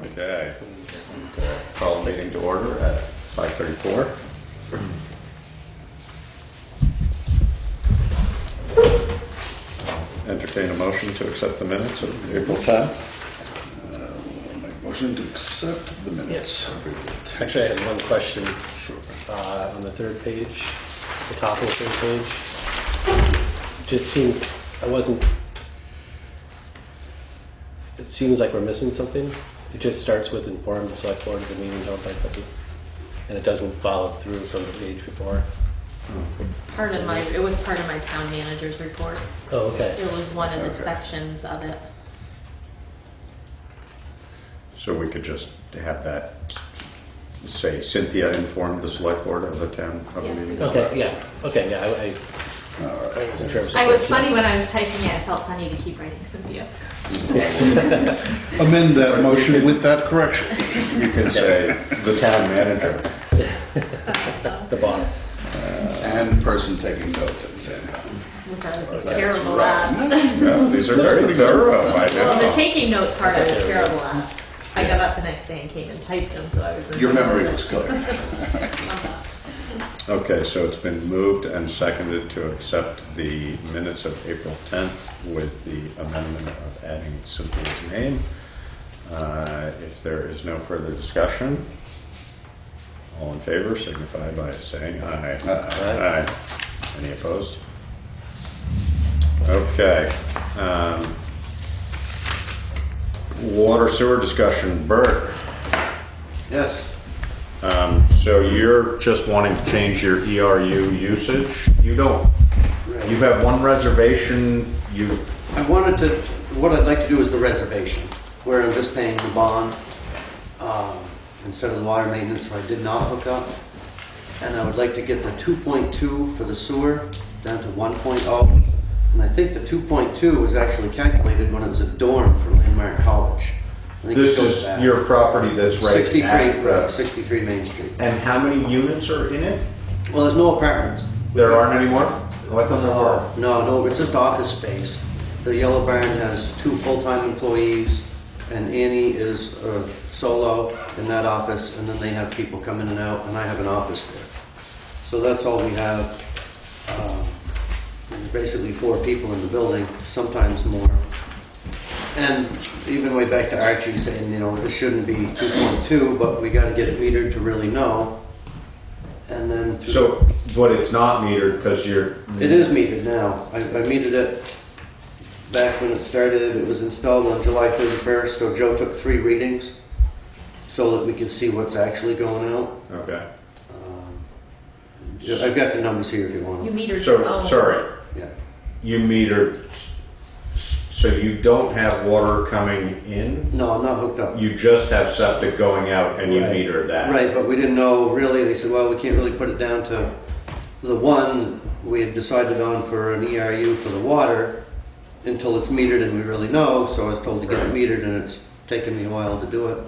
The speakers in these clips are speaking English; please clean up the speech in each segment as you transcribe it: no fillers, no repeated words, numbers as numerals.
Okay. Call the meeting to order at 5:34. Entertain a motion to accept the minutes of April 10th. I'll make a motion to accept the minutes. Yes. Actually, I had one question. Sure. On the third page, the top of the third page. Just seemed, it seems like we're missing something. It just starts with inform the select board of the meeting held by Putney. And it doesn't follow through from the page before. It's part of my, it was part of my town manager's report. Oh, okay. It was one of the Okay. sections of it. So we could just have that say Cynthia informed the select board of the town of the Yeah. meeting. Okay, yeah. Okay, yeah. I All right. wasn't sure. I was funny when I was typing it. I felt funny to keep writing Cynthia. Amend that motion with that correction. You can say the town manager. The boss. And person taking notes at the same time. Which I was That's terrible right. at. No, these are very thorough. I Well, the know. taking notes part I was terrible at. I got up the next day and came and typed them, so I was. Your memory was clear. Okay, so it's been moved and seconded to accept the minutes of April 10th with the amendment of adding Cynthia's name. If there is no further discussion, all in favor signify by saying aye. Aye. Aye. Any opposed? Okay. Water sewer discussion. Bert, Yes, so you're just wanting to change your ERU usage? You don't, you have one reservation, I wanted to, what I'd like to do is the reservation, where I'm just paying the bond instead of the water maintenance where I did not hook up. And I would like to get the 2.2 for the sewer down to 1.0. And I think the 2.2 was actually calculated when it was a dorm for Landmark College. I think it this goes is back. your property that's right 63, at, 63 Main Street. and how many units are in it? Well, there's no apartments. There aren't anymore? Oh, I thought there were. No, it's just office space. The Yellow Barn has 2 full-time employees, and Annie is solo in that office, and then they have people come in and out, and I have an office there. So that's all we have. There's basically 4 people in the building, sometimes more. And even way back to Archie saying, you know, this shouldn't be 2.2, but we got to get it metered to really know. And then So, but it's not metered because you're... it is metered now. I metered it back when it started. It was installed on July 31st, so Joe took 3 readings so that we can see what's actually going out. Okay. I've got the numbers here if you want You them. metered your So, own. sorry, Yeah. you metered, so you don't have water coming in? No, I'm not hooked up. You just have septic going out and you Right. meter that? Right, but we didn't know really. They said, well, we can't really put it down to the one we had decided on for an ERU for the water until it's metered and we really know. So I was told to get it metered, and it's taken me a while to do it.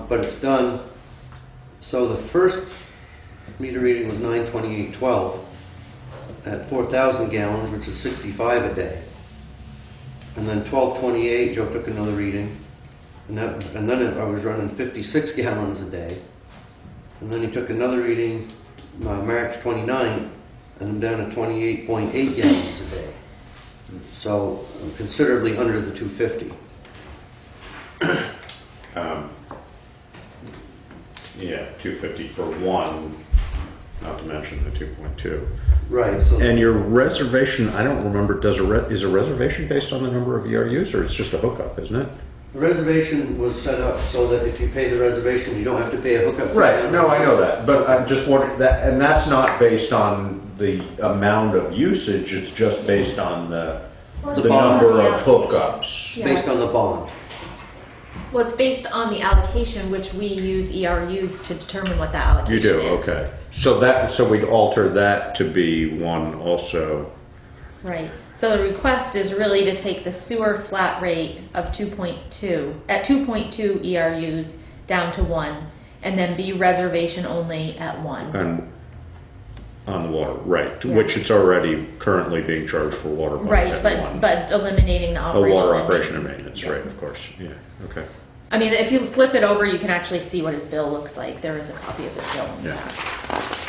But it's done. So the first meter reading was 928.12 at 4,000 gallons, which is 65 a day. And then 1228, Joe took another reading. And then I was running 56 gallons a day. And then he took another reading March 29th, and I'm down to 28.8 gallons a day. So I'm considerably under the 250. Yeah, 250 for one, not to mention the 2.2. Right. So And your reservation, I don't remember, is a reservation based on the number of ERUs, or it's just a hookup, isn't it? the reservation was set up so that if you pay the reservation, you don't have to pay a hookup fee. Right, no, I know that, but I'm just wondering, that, and that's not based on the amount of usage, it's just based on the Well, The it's bond. number of based on the hookups. It's based on the bond. Well, it's based on the allocation, which we use ERUs to determine what that allocation You do, is. okay. So we'd alter that to be 1 also. Right. So the request is really to take the sewer flat rate of 2.2, at 2.2 ERUs down to 1, and then be reservation only at 1. And on the water, right, Yeah. which it's already currently being charged for water. Right, at but 1. but eliminating the A operation. water and operation and maintenance. maintenance, right, of course, yeah, okay. I mean, if you flip it over, you can actually see what his bill looks like. There is a copy of his bill in Yeah. that.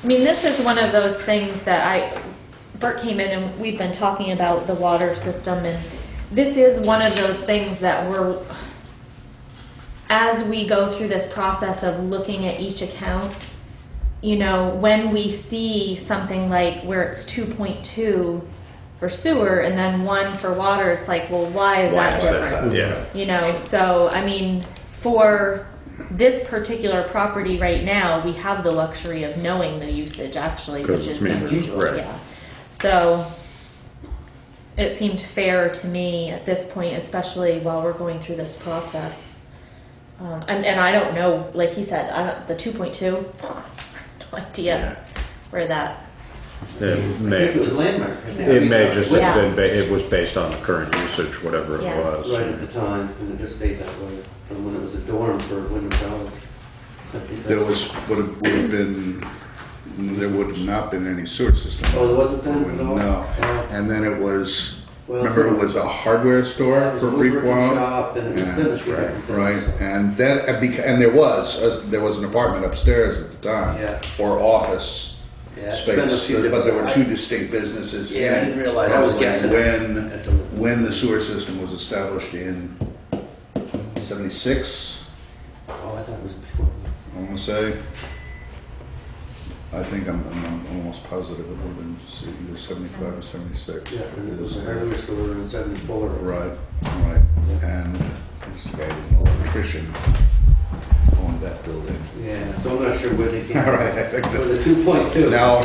I mean, this is one of those things that Bert came in and we've been talking about the water system, and this is one of those things that as we go through this process of looking at each account, you know, when we see something like where it's 2.2 for sewer and then 1 for water, it's like, well, why is that different? Yeah, You know, so I mean, for this particular property right now, we have the luxury of knowing the usage actually, 'Cause which it's is metered, unusual. right. Yeah. So it seemed fair to me at this point, especially while we're going through this process. And I don't know, like he said, the 2.2, no idea Yeah. where that. it I may, think it was landmark. it may just Yeah. have been, it was based on the current usage, whatever it Yeah. was. Right at the time, and it just stayed that way, from when it was a dorm for Wyndham College. I think There that's- would have been, there would have not been any sewer system. Oh, there wasn't then? No, Oh. and then it was, Well, remember it was a hardware Yeah, store it was for a a brief woodworking while? shop, and it was Yeah, been a that's few right, different right, things. and then, and there was an apartment upstairs at the time. Yeah. Or office Yeah, it's been a space, few but there were different- two distinct businesses. Yeah, I in didn't realize. I was probably guessing at the- when the sewer system was established in 76, Oh, I thought it was before. I want to say. I think I'm almost positive it would have been either 75 or 76. Yeah, and it was a hardware store in 74. Right, right. And this guy was an electrician on that building. Yeah, so I'm not sure where they came All from. right, I think For the 2.2. now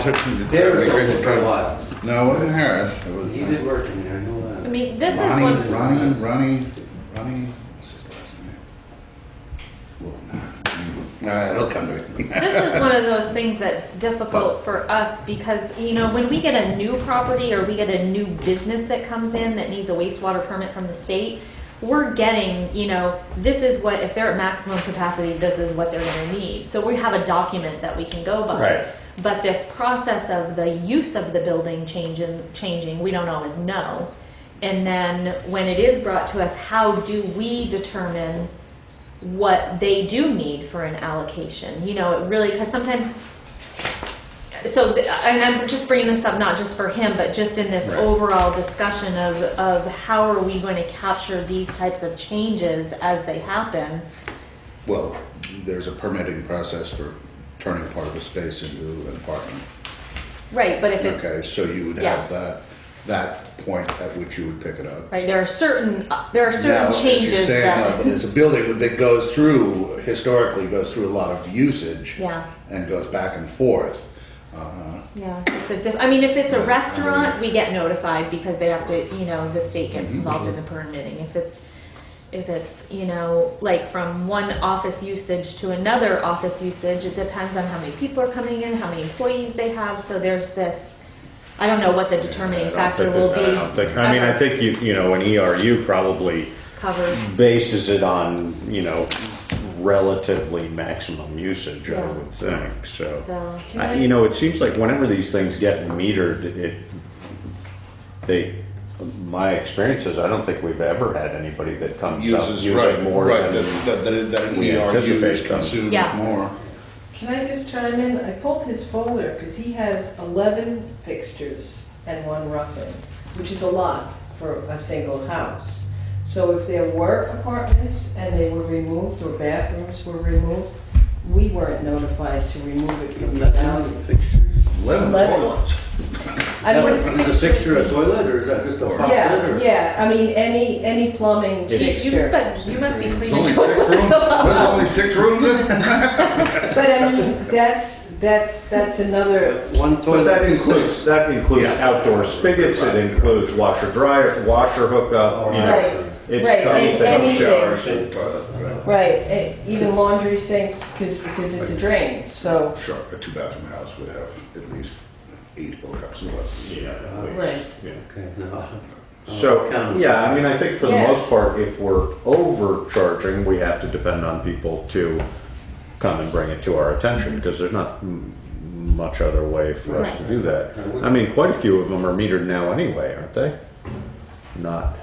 There was something for a while. No, it wasn't Harris. It was He did work in there, I know I that. mean, this is Ronnie, one. Ronnie. What's his last name? It'll come to me. This is one of those things that's difficult for us because, you know, when we get a new property or we get a new business that comes in that needs a wastewater permit from the state, we're getting, you know, this is what, if they're at maximum capacity, this is what they're gonna need. So we have a document that we can go by. Right. But this process of the use of the building changing, we don't always know. And then when it is brought to us, how do we determine what they do need for an allocation? You know, it really, because sometimes, and I'm just bringing this up not just for him, but just in this Right. overall discussion of how are we going to capture these types of changes as they happen. Well, there's a permitting process for turning part of the space into an apartment. Right, but if it's, Okay, so you would Yeah. have that point at which you would pick it up. right, there are certain Now, as you're changes saying, that, but it's a building that goes through, historically goes through a lot of usage. yeah. And goes back and forth. Yeah, I mean, if it's a restaurant, we get notified because they have to, you know, the state gets involved in the permitting. If it's, you know, like from one office usage to another office usage, it depends on how many people are coming in, how many employees they have. So there's this, I don't know what the determining factor will be. I think you know, an ERU probably Covers, bases it on, you know, relatively maximum usage, I Yeah. would think, so. so, You know, it seems like whenever these things get metered, my experience is I don't think we've ever had anybody that comes up Uses, using more right, than. that an we ERU anticipate consumes Yeah. more. Can I just chime in? I pulled his folder because he has 11 fixtures and 1 rough-in, which is a lot for a single house. So if there were apartments and they were removed or bathrooms were removed, we weren't notified to remove it from the value. Fixtures. 11 11. toilets. I mean, Is a fixture a toilet, or is that just a faucet? Yeah, or- yeah, I mean, any plumbing fixture. but you must be There's cleaning only 6 rooms? toilets a lot. There's only 6 rooms in? But I mean, that's another, One But toilet, that two includes, sinks. that includes Yeah. outdoor spigots, it includes washer dryer, washer hookup, you know. Right, It's right, anything. anything. Showers and toilet, right, even laundry sinks, because it's a drain, so, sure, a two-bathroom house would have at least 8 hookups or less. Yeah, at least, Right. yeah. Okay, no. So, Count. yeah, I mean, I think for the Yeah. most part, if we're overcharging, we have to depend on people to come and bring it to our attention, because there's not much other way for us to do that. I mean, quite a few of them are metered now anyway, aren't they? Not,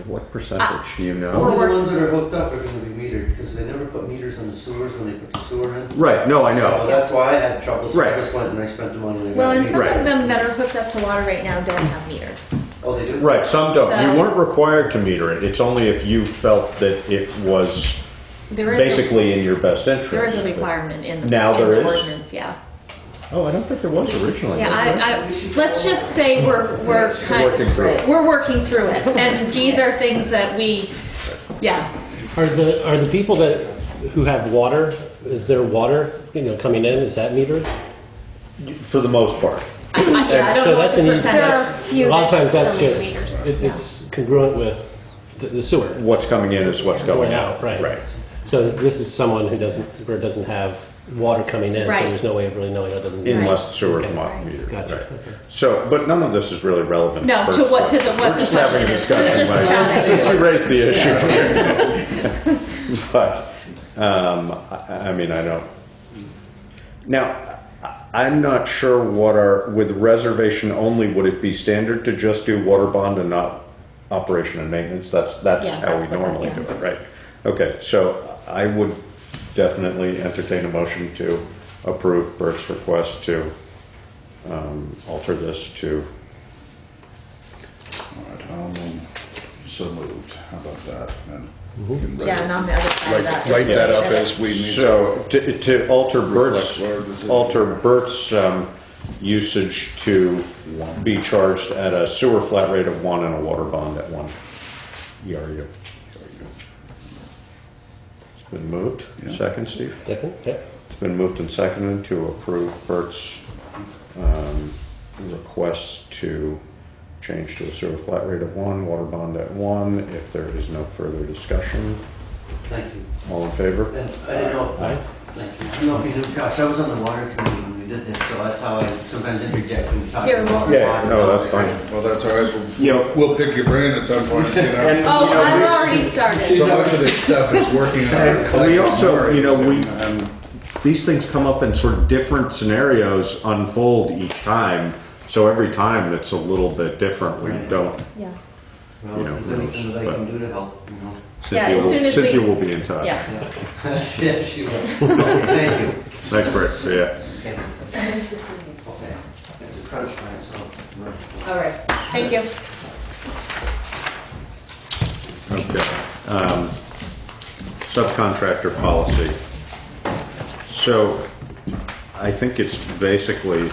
what percentage do you know? Only the ones that are hooked up are gonna be metered, because they never put meters on the sewers when they put the sewer in. Right, no, I So know. that's why I had trouble, so I Right. just went and I spent the money. and Well, got and some metered. of them that are hooked up to water right now don't have meters. Oh, they do? Right, some don't. You So- weren't required to meter it. It's only if you felt that it was There is basically in your best interest. there is a requirement in the, Now in there the is? ordinance, yeah. Oh, I don't think there was originally. Yeah, was there? let's just say we're Working through it. we're working through it, and these are things that we, yeah. Are the people who have water, is there water, coming in, is that metered? For the most part. I don't So know what that's the an easy, percentage. a lot of times that's still need just, meters. it's congruent with the sewer. What's coming in is what's going out. Right. Right. So this is someone who doesn't have water coming in, so Right. there's no way of really knowing other than. Unless the sewer's Okay. not Right. metered. Gotcha. Right. Okay. So, but none of this is really relevant. No, to Bert's what to the question. what We're the just having a question is. We're discussion. just Mike. chatting. Since you raised the issue. But, I mean, I don't. Now, I'm not sure with reservation only, would it be standard to just do water bond and not operation and maintenance? That's Yeah, how we that's what normally yeah. do it, right? Okay, so I would definitely entertain a motion to approve Bert's request to alter this to, All right, so moved, how about that? And we can write Yeah, it- and on the other side of that. Write that up Yeah. as we need to. so to alter Reflect where this is. Bert's usage to be charged at a sewer flat rate of 1 and a water bond at 1 ERU. It's been moved. Yeah. Second, Steve? Second, okay. It's been moved and seconded to approve Bert's request to change to a sewer flat rate of 1, water bond at 1. If there is no further discussion, Thank you. all in favor? And I didn't know, Aye. thank you. I don't know if you knew, gosh, I was on the water committee when we did this, so that's how I sometimes interject when you talk Here, about we'll- water. Yeah, no, that's fine. Well, that's all right, You know, we'll pick your brain at some point, you know. And- Oh, You know, I've we- already started. So much of this stuff is working on our And we collective also, memory. you know, these things come up in sort of different scenarios unfold each time. So every time it's a little bit different. We Right. don't, Yeah. Well, you know, if there's anything that I but- can do to help, you know. Yeah, as soon as Cynthia we- will be in touch. Yeah. Yeah, yeah, she will. Thank you. Thanks, Brett. See ya. Okay. Okay. It's a crunch time, so. all right. Thank you. Okay. Subcontractor policy. So I think it's basically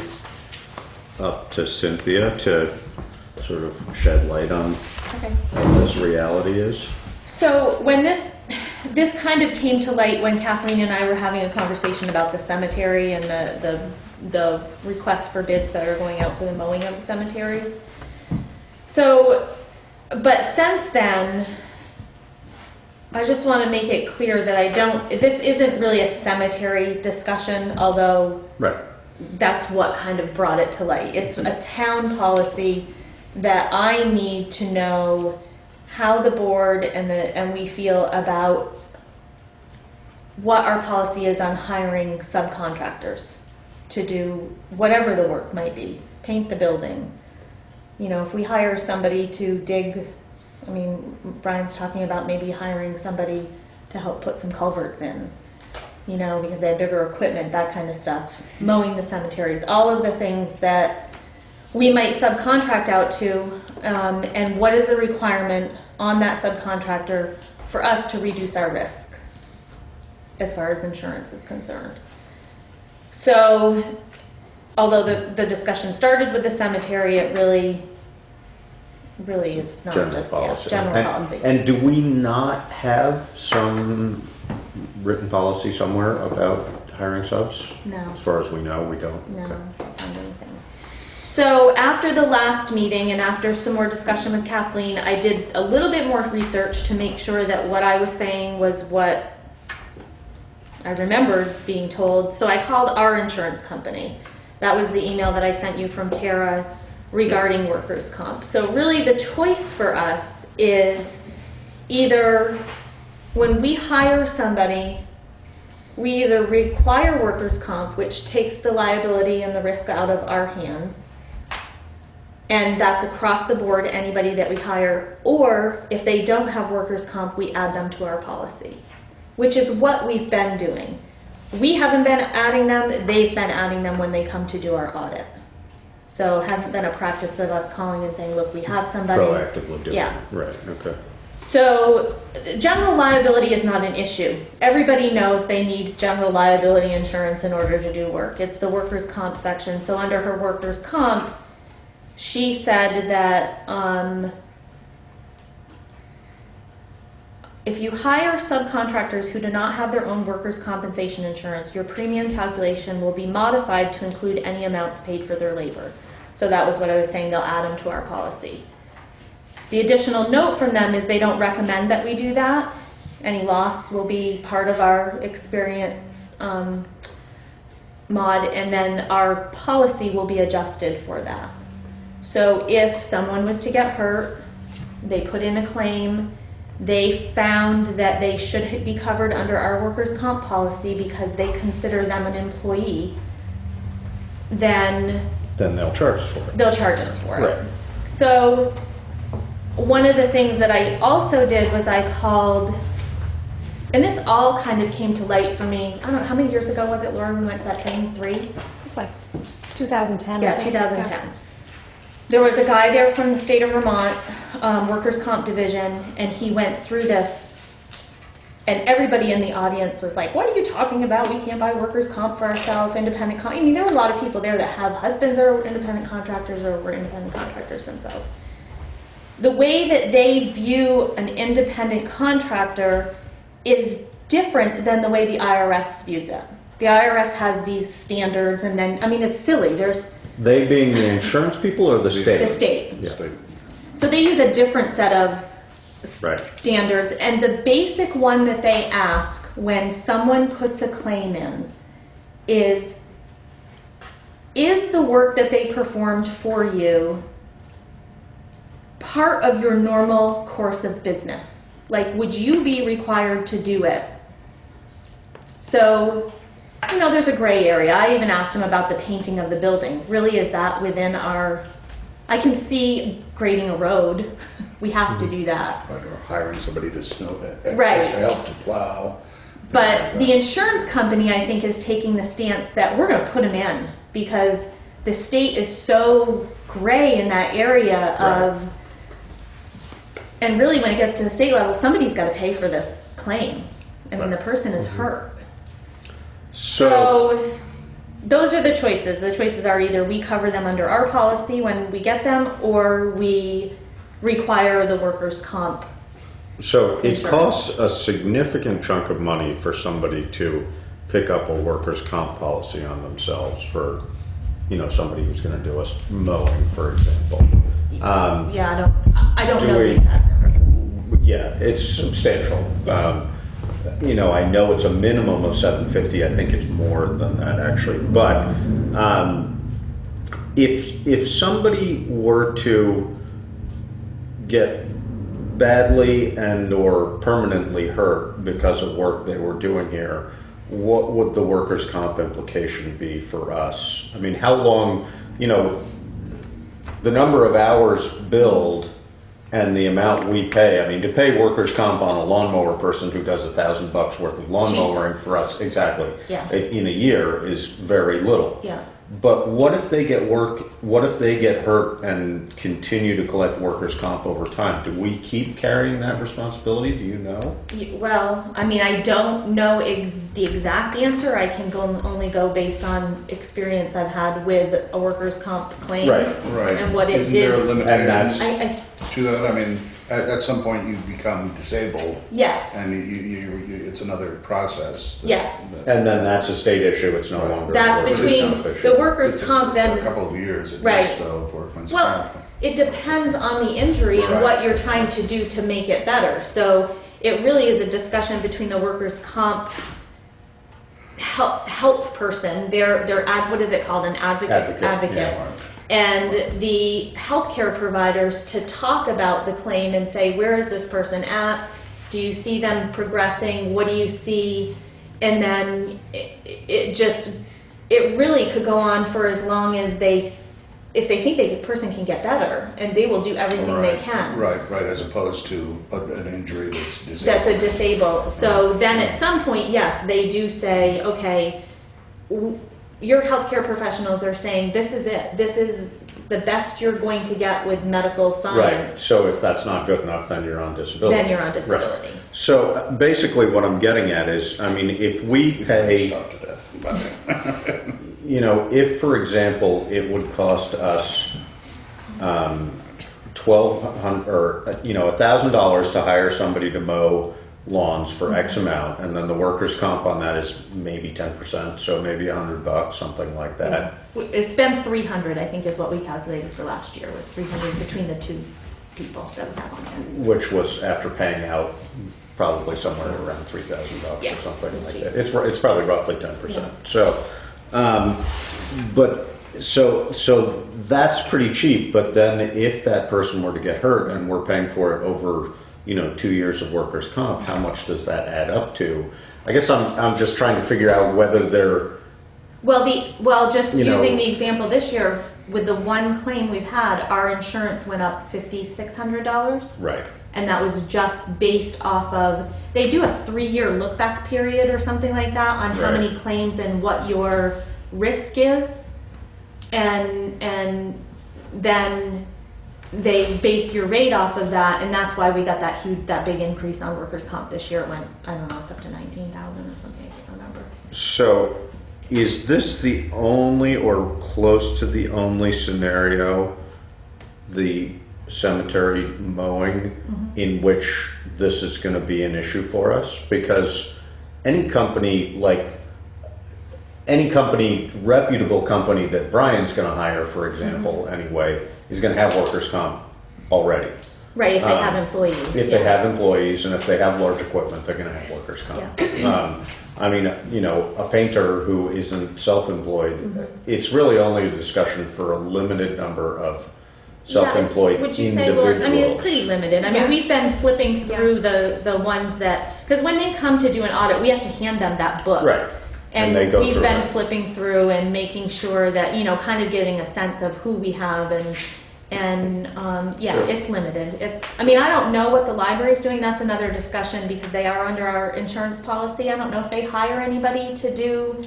up to Cynthia to sort of shed light on Okay. what this reality is. So when this kind of came to light when Kathleen and I were having a conversation about the cemetery and the requests for bids that are going out for the mowing of the cemeteries. So, but since then, I just want to make it clear that this isn't really a cemetery discussion, although Right. that's what kind of brought it to light. It's a town policy that I need to know how the board and we feel about what our policy is on hiring subcontractors to do whatever the work might be. Paint the building. You know, if we hire somebody to dig, I mean, Brian's talking about maybe hiring somebody to help put some culverts in, you know, because they have bigger equipment, that kind of stuff. Mowing the cemeteries, all of the things that we might subcontract out to, and what is the requirement on that subcontractor for us to reduce our risk as far as insurance is concerned. So, although the discussion started with the cemetery, it really is not General just policy. general And- policy. And do we not have some written policy somewhere about hiring subs? No. As far as we know, we don't? No, Okay. not found anything. So after the last meeting and after some more discussion with Kathleen, I did a little bit more research to make sure that what I was saying was what I remembered being told. So I called our insurance company. That was the email that I sent you from Tara regarding workers' comp. So really the choice for us is either when we hire somebody, we either require workers' comp, which takes the liability and the risk out of our hands, and that's across the board, anybody that we hire, or if they don't have workers' comp, we add them to our policy, which is what we've been doing. We haven't been adding them, they've been adding them when they come to do our audit. So it hasn't been a practice of us calling and saying, look, we have somebody. Proactively doing Yeah. it. Right, okay. So general liability is not an issue. Everybody knows they need general liability insurance in order to do work. It's the workers' comp section. So under her workers' comp, she said that if you hire subcontractors who do not have their own workers' compensation insurance, your premium calculation will be modified to include any amounts paid for their labor. So that was what I was saying, they'll add them to our policy. The additional note from them is they don't recommend that we do that. Any loss will be part of our experience mod, and then our policy will be adjusted for that. So if someone was to get hurt, they put in a claim, they found that they should be covered under our workers' comp policy because they consider them an employee, then They'll charge us for it. they'll charge us for it. Right. So one of the things that I also did was I called, and this all kind of came to light for me, I don't know, how many years ago was it, Laura, we went to that training? 3? It's like 2010. I Yeah, think. 2010. There was a guy there from the state of Vermont, workers' comp division, and he went through this, and everybody in the audience was like, what are you talking about? We can't buy workers' comp for ourselves, independent I mean, there were a lot of people there that have husbands that are independent contractors or were independent contractors themselves. The way that they view an independent contractor is different than the way the IRS views it. The IRS has these standards, and then, I mean, it's silly. There's They being the insurance people or the state? the state. Yeah. So they use a different set of Right. standards, and the basic one that they ask when someone puts a claim in is the work that they performed for you part of your normal course of business? Like, would you be required to do it? So, you know, there's a gray area. I even asked him about the painting of the building. Really, is that within our... I can see grading a road. We have to do that. Or hiring somebody to snow, Right. to help to plow. But the insurance company, I think, is taking the stance that we're going to put them in because the state is so gray in that area of... And really, when it gets to the state level, somebody's got to pay for this claim. I mean, the person is hurt. So those are the choices. The choices are either we cover them under our policy when we get them, or we require the workers' comp. So it Insurance. costs a significant chunk of money for somebody to pick up a workers' comp policy on themselves for, you know, somebody who's going to do us mowing, for example. Yeah, I don't Do know we- the exact number. Yeah, it's substantial. You know, I know it's a minimum of $750. I think it's more than that actually. But if somebody were to get badly and or permanently hurt because of work they were doing here, what would the workers' comp implication be for us? I mean, how long, you know, the number of hours billed and the amount we pay. I mean, to pay workers' comp on a lawnmower person who does $1,000 worth of lawn cheap. mowing for us, exactly, Yeah. in a year is very little. Yeah. But what if they get what if they get hurt and continue to collect workers' comp over time? Do we keep carrying that responsibility? Do you know? Well, I mean, I don't know the exact answer. I can only go based on experience I've had with a workers' comp claim Right. Right. and what it Isn't did. there a And that's- limitation I to that? I mean, at some point you become disabled, Yes. and it's another process. Yes. And then that's a state issue, it's no longer. a That's workers' between comp issue. the workers' It's comp a then. couple of years at Right. least, though, for workman's Well, comp. it depends on the injury and Right. what you're trying to do to make it better. So it really is a discussion between the workers' comp health person, their what is it called, an advocate, Advocate, and the healthcare providers to talk about the claim and say, where is this person at? Do you see them progressing? What do you see? And then it really could go on for as long as if they think the person can get better, and they will do everything they can. Right, as opposed to an injury that's disabled. That's a disabled. So then at some point, yes, they do say, okay, your healthcare professionals are saying this is it. This is the best you're going to get with medical Right, science. so if that's not good enough, then you're on disability. Then you're on disability. Right. So basically what I'm getting at is, I mean, if we pay, Stuff to death. you know, if, for example, it would cost us $1,200 or $1,000 to hire somebody to mow lawns for X amount, and then the workers' comp on that is maybe 10%, so maybe $100, something like that. It's been 300, I think, is what we calculated for last year. Was 300 between the two people that we have on there. Which was after paying out probably somewhere around $3,000 Yeah, or something it's like cheap. that. It's probably roughly 10%. So that's pretty cheap. But then if that person were to get hurt and we're paying for it over 2 years of workers' comp, how much does that add up to? I guess I'm just trying to figure out whether they're Just You know- using the example this year, with the one claim we've had, our insurance went up $5,600. right. And that was just based off of, they do a 3-year look back period or something like that on how Right. many claims and what your risk is. And then they base your rate off of that, and that's why we got that big increase on workers' comp this year. It went, I don't know, it's up to 19,000 or something, I can't remember. So is this the only or close to the only scenario, the cemetery mowing, in which this is going to be an issue for us? Because any company, reputable company that Brian's going to hire, for example, anyway, is going to have workers' comp already. Right, if they have employees. If they have employees and if they have large equipment, they're going to have workers' comp. I mean, a painter who isn't self-employed, it's really only a discussion for a limited number of self-employed Would you say, individuals. Lord? I mean, it's pretty limited. I mean, Yeah. we've been flipping through the ones that, because when they come to do an audit, we have to hand them that book. Right. And they go we've through been it. flipping through and making sure that, kind of getting a sense of who we have Sure. it's limited. I mean, I don't know what the library's doing. That's another discussion because they are under our insurance policy. I don't know if they hire anybody to do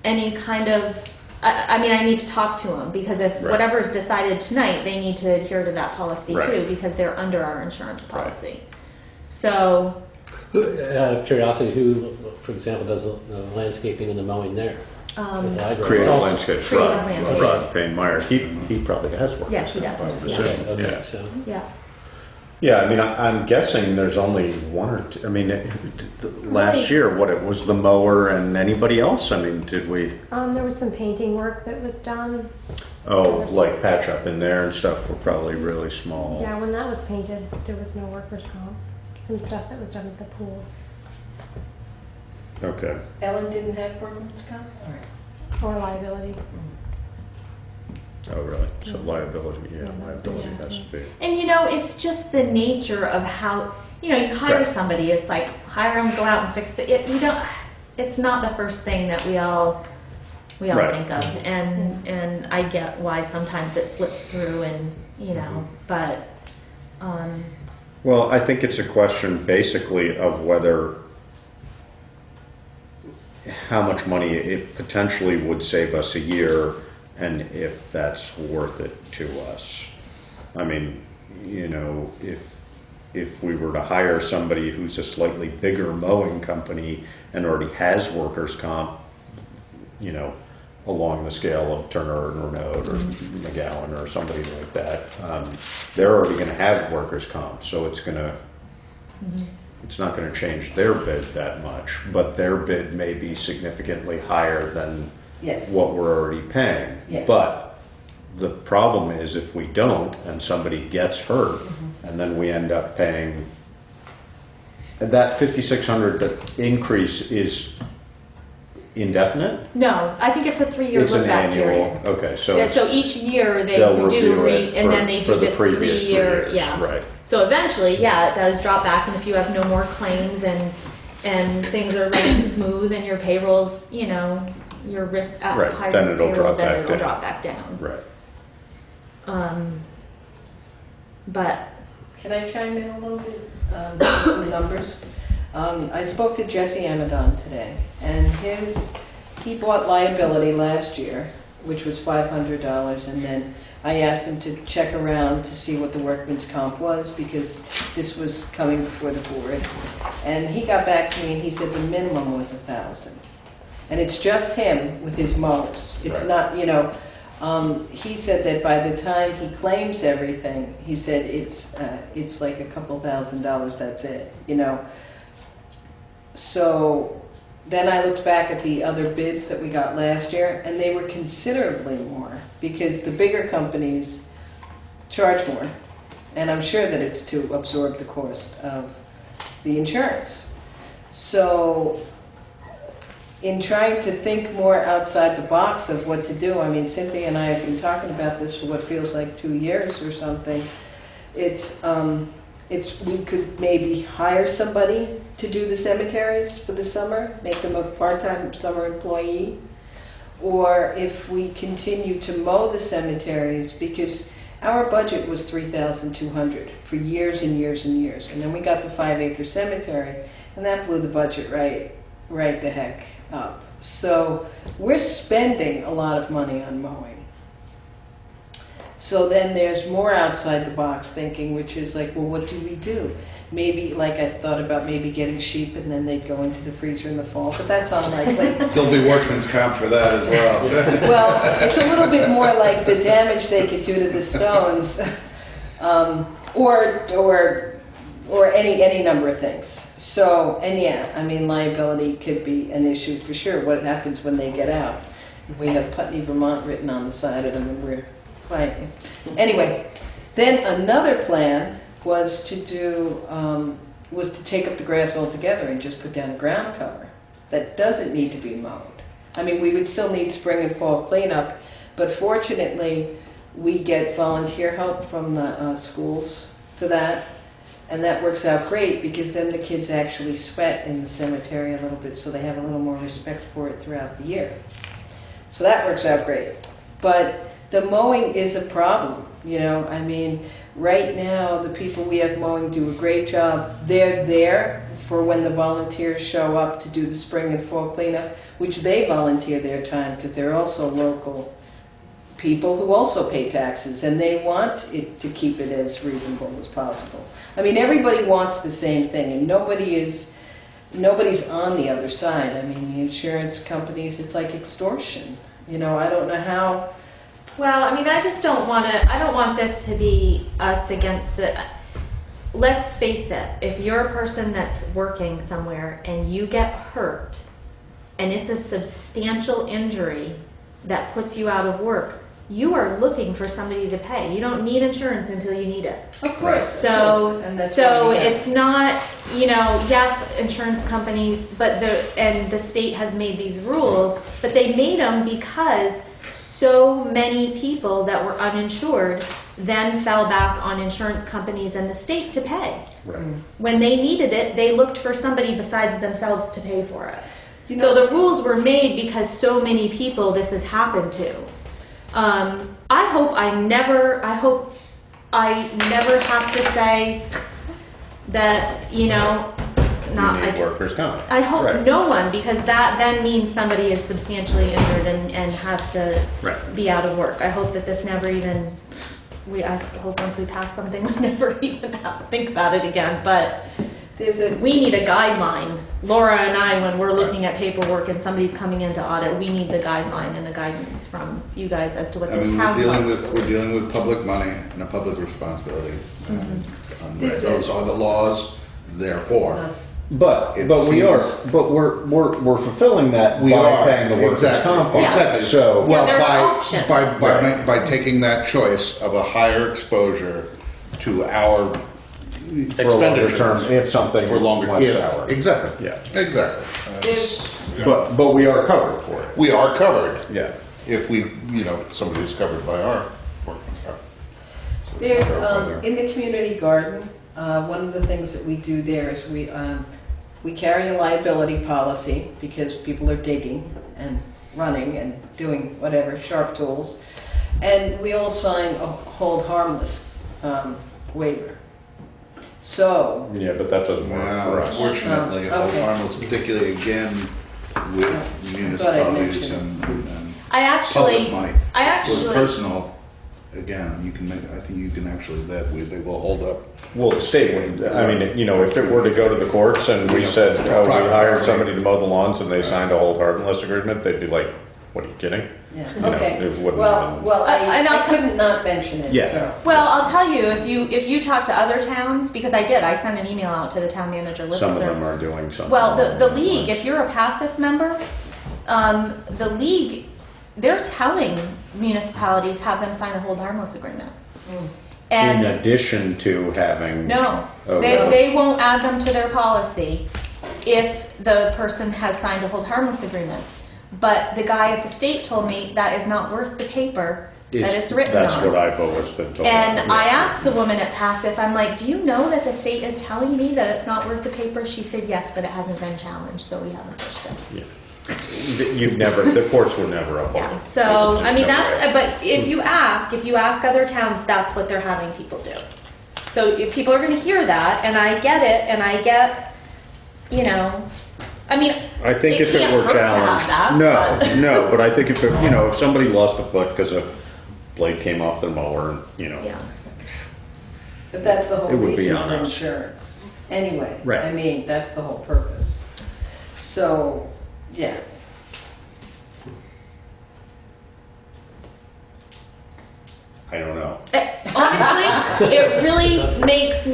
any kind of, I mean, I need to talk to them because if Right. whatever's decided tonight, they need to adhere to that policy Right. too because they're under our insurance policy. So, Out of curiosity, who, for example, does the landscaping and the mowing there? The library. Creative It's all- landscape, Creative Rod landscape. Payne Meyer. He probably has workers' Yes, he comp, does. I would Yeah. assume. Okay, Yeah. so yeah. Yeah, I mean, I'm guessing there's only one or two. I mean, last year, it was the mower and anybody else? I mean, did we? There was some painting work that was done. Oh, like patch up in there and stuff were probably really small. Yeah, when that was painted, there was no workers' comp. Some stuff that was done at the pool. Okay. Ellen didn't have workman's comp? All right. Or liability. Oh, really? So liability, yeah, Yeah, liability yeah. has to be. And it's just the nature of how, you hire Right. somebody, it's like, hire them, go out and fix it. You don't, it's not the first thing that we all Right. think of. And I get why sometimes it slips through and, but, Well, I think it's a question basically of how much money it potentially would save us a year and if that's worth it to us. I mean, if we were to hire somebody who's a slightly bigger mowing company and already has workers' comp, along the scale of Turner and Renaud or McGowan or somebody like that, they're already going to have workers' comp, so it's going to, it's not going to change their bid that much, but their bid may be significantly higher than Yes. what we're already paying. Yes. But the problem is if we don't and somebody gets hurt and then we end up paying, that 5,600 that increase is indefinite? No, I think it's a 3-year It's an look back annual, period. okay, so Yeah, so each year they they'll do review it and then they for do the this previous 3 3-year, years, yeah. right. So eventually, yeah, it does drop back, and if you have no more claims and things are running smooth and your payroll's, you know, your risk at Right, high then risk it'll payroll, drop then back it'll down. drop back down. Right. But Can I chime in a little bit with some numbers? I spoke to Jesse Amadon today, and he bought liability last year, which was $500, and then I asked him to check around to see what the workman's comp was, because this was coming before the board. And he got back to me and he said the minimum was $1,000. And it's just him with his mowers. It's Right. not, you know, he said that by the time he claims everything, he said it's like a couple $1,000s, that's it, you know. So then I looked back at the other bids that we got last year, and they were considerably more, because the bigger companies charge more. And I'm sure that it's to absorb the cost of the insurance. So in trying to think more outside the box of what to do, I mean, Cynthia and I have been talking about this for what feels like 2 years or something. It's we could maybe hire somebody to do the cemeteries for the summer, make them a part-time summer employee, or if we continue to mow the cemeteries, because our budget was $3,200 for years and years and years, and then we got the 5-acre cemetery, and that blew the budget right the heck up. So we're spending a lot of money on mowing. So then there's more outside the box thinking, which is like, well, what do we do? Maybe, like I thought about maybe getting sheep and then they'd go into the freezer in the fall, but that's unlikely. There'll be workman's comp for that as well. Well, it's a little bit more like the damage they could do to the stones, or any number of things. So, and yeah, I mean, liability could be an issue for sure. What happens when they get out? We have Putney, Vermont written on the side of them, and we're fighting. Anyway, then another plan was to take up the grass altogether and just put down a ground cover that doesn't need to be mowed. I mean, we would still need spring and fall cleanup, but fortunately, we get volunteer help from the schools for that. And that works out great, because then the kids actually sweat in the cemetery a little bit, so they have a little more respect for it throughout the year. So that works out great. But the mowing is a problem, you know. I mean, right now, the people we have mowing do a great job. They're there for when the volunteers show up to do the spring and fall cleanup, which they volunteer their time, because they're also local people who also pay taxes, and they want it to keep it as reasonable as possible. I mean, everybody wants the same thing, and nobody's on the other side. I mean, the insurance companies, it's like extortion. You know, I don't know how. well, I mean, I don't want this to be us against the, let's face it, if you're a person that's working somewhere and you get hurt and it's a substantial injury that puts you out of work, you are looking for somebody to pay. You don't need insurance until you need it. Of course. So, And that's why we have- it's not, you know, yes, insurance companies, but the state has made these rules, but they made them because so many people that were uninsured then fell back on insurance companies and the state to pay. Right. When they needed it, they looked for somebody besides themselves to pay for it. You know- So the rules were made because so many people this has happened to. I hope I never have to say that, you know, You need workers' comp. I hope Right. no one, because that then means somebody is substantially injured and has to Right. be out of work. I hope that this never even, I hope once we pass something, we never even have to think about it again. But There's a, We need a guideline. Laura and I, when we're looking at paperwork and somebody's coming in to audit, we need the guideline and the guidance from you guys as to what I the mean, town wants. we're dealing with public money and a public responsibility. And There's a- those are the laws, therefore. But It we are, seems- but we're fulfilling that We by are, paying the workers' exactly, comp. on it. exactly. So Yeah, Well, there are options. Right. by taking that choice of a higher exposure to our for a longer expenditures. term, if something For longer, went sour. exactly. Yeah. Exactly. there's, But we are covered for it. We are covered Yeah. if we, somebody is covered by our workman's comp. So it's there's, not covered by in the community garden, one of the things that we do there is we carry a liability policy because people are digging and running and doing whatever, sharp tools. And we all sign a hold harmless waiver. So, Yeah, but that doesn't work Well, for us. unfortunately, Okay. harmless, particularly again with municipalities mentioned. and I actually, public money. I With actually, personal, again, I think you can actually, they will hold up. Well, the state would, I mean, if it were to go to the courts and we said, oh, we Private hired property. somebody to mow the lawns and they signed a hold harmless agreement, they'd be like, what are you kidding? yeah, know, okay. it wouldn't Well, even- well, And I'll I couldn't not mention it, Yeah. so. well, I'll tell you, if you talk to other towns, because I did, I sent an email out to the town manager listserv. Some of them are doing something. Well, the along those league, lines. if you're a passive member, the league, they're telling municipalities, have them sign a hold harmless agreement. In And addition to having. no, Oh, they, no. they won't add them to their policy if the person has signed a hold harmless agreement. But the guy at the state told me that is not worth the paper that it's written on. That's what I've always been told. And Yeah. I asked the woman at Passive, I'm like, do you know that the state is telling me that it's not worth the paper? She said, yes, but it hasn't been challenged, so we haven't pushed it. You'd never, the courts would never uphold Yeah, it. so, It's just I mean, no that's, way. but if you ask other towns, that's what they're having people do. So if people are gonna hear that, and I get it, and I get, I mean, I think if it can't were hurt to have challenged. that, but- No, but I think if if somebody lost a foot because a blade came off their mower and, Yeah. But that's the whole It would be reason on for us. insurance. Anyway, Right. I mean, that's the whole purpose. So, yeah. I don't know. Honestly, it really makes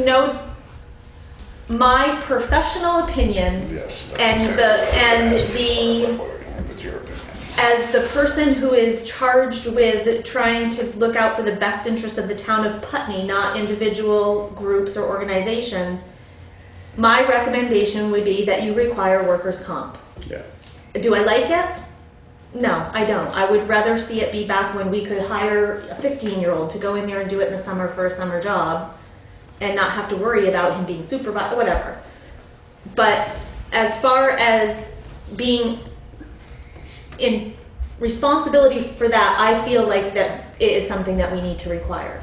my professional opinion Yes. that's and exactly the It's your opinion. as the person who is charged with trying to look out for the best interest of the town of Putney, not individual groups or organizations, my recommendation would be that you require workers' comp. Yeah. Do I like it? No, I don't. I would rather see it be back when we could hire a 15-year-old to go in there and do it in the summer for a summer job and not have to worry about him being supervised, whatever. But as far as being in responsibility for that, I feel like that it is something that we need to require.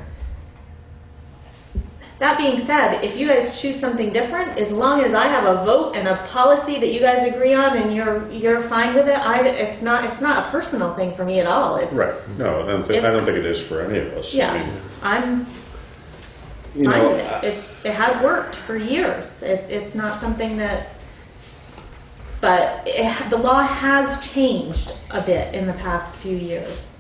That being said, if you guys choose something different, as long as I have a vote and a policy that you guys agree on and you're fine with it, it's not a personal thing for me at all. It's, Right. No, I don't think it is for any of us. I Yeah, mean, I'm fine with it. It has worked for years. It's not something that, but the law has changed a bit in the past few years.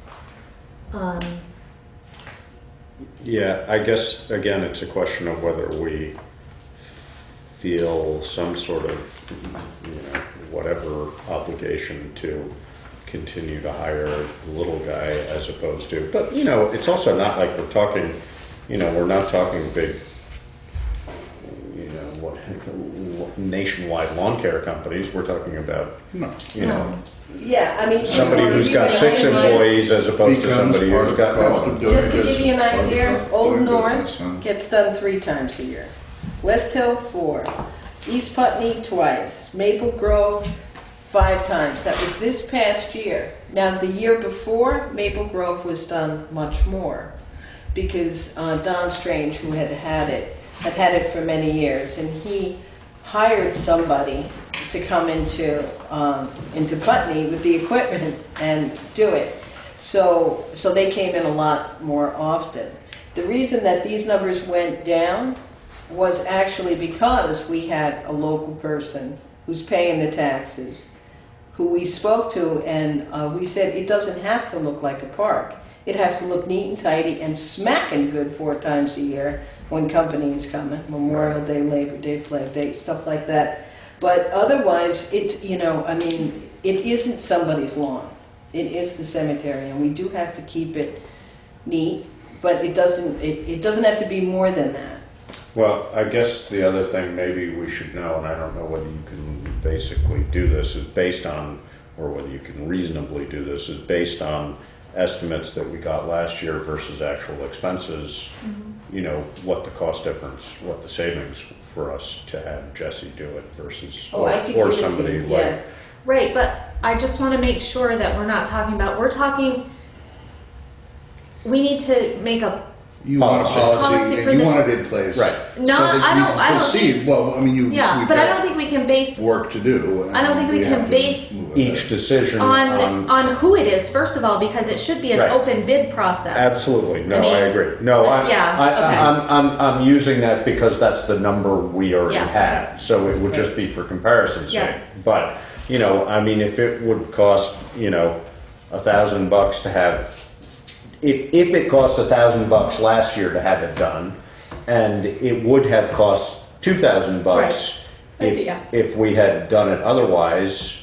Yeah, I guess, again, it's a question of whether we feel some sort of, whatever obligation to continue to hire the little guy as opposed to, but, it's also not like we're talking, we're not talking big, nationwide lawn care companies. We're talking about, No. Yeah, I mean. somebody just to who's give you got an 6 idea- employees as opposed to Becomes somebody part who's of the got cost one. of doing Just to business, give you an part of the idea, cost of Old doing North business, huh? gets done 3 times a year. West Hill, 4. East Putney, twice. Maple Grove, 5 times. That was this past year. Now, the year before, Maple Grove was done much more because Don Strange, who had had it for many years, and he hired somebody to come into Putney with the equipment and do it. So they came in a lot more often. The reason that these numbers went down was actually because we had a local person who's paying the taxes, who we spoke to, and we said it doesn't have to look like a park. It has to look neat and tidy and smacking good 4 times a year when company is coming, Memorial Day, Labor Day, Flag Day, stuff like that. But otherwise, it isn't somebody's lawn. It is the cemetery, and we do have to keep it neat, but it doesn't have to be more than that. Well, I guess the other thing maybe we should know, and I don't know whether you can basically do this, is based on, or whether you can reasonably do this, is based on estimates that we got last year versus actual expenses, you know, what the cost difference, what the savings for us to have Jesse do it versus, I could or give it to somebody you, like, yeah. Right, but I just want to make sure that we're talking, we need to make a, You want a Policy policy, for and you the- want it in place. Right. No, so that I you don't- can I don't proceed. think- Well, I mean, we've but I don't got think we can base work to do. I don't think we and can have to base move each ahead. decision on who it is, first of all, because it should be an Right. open bid process. Absolutely, no, I mean, I agree. No, yeah, okay. I'm using that because that's the number we already Yeah. have, so it would just be for comparison's Yeah. sake. But, you know, I mean, if it would cost, you know, $1,000 to have, if it cost $1,000 last year to have it done, and it would have cost $2,000 I see, yeah. if we had done it otherwise,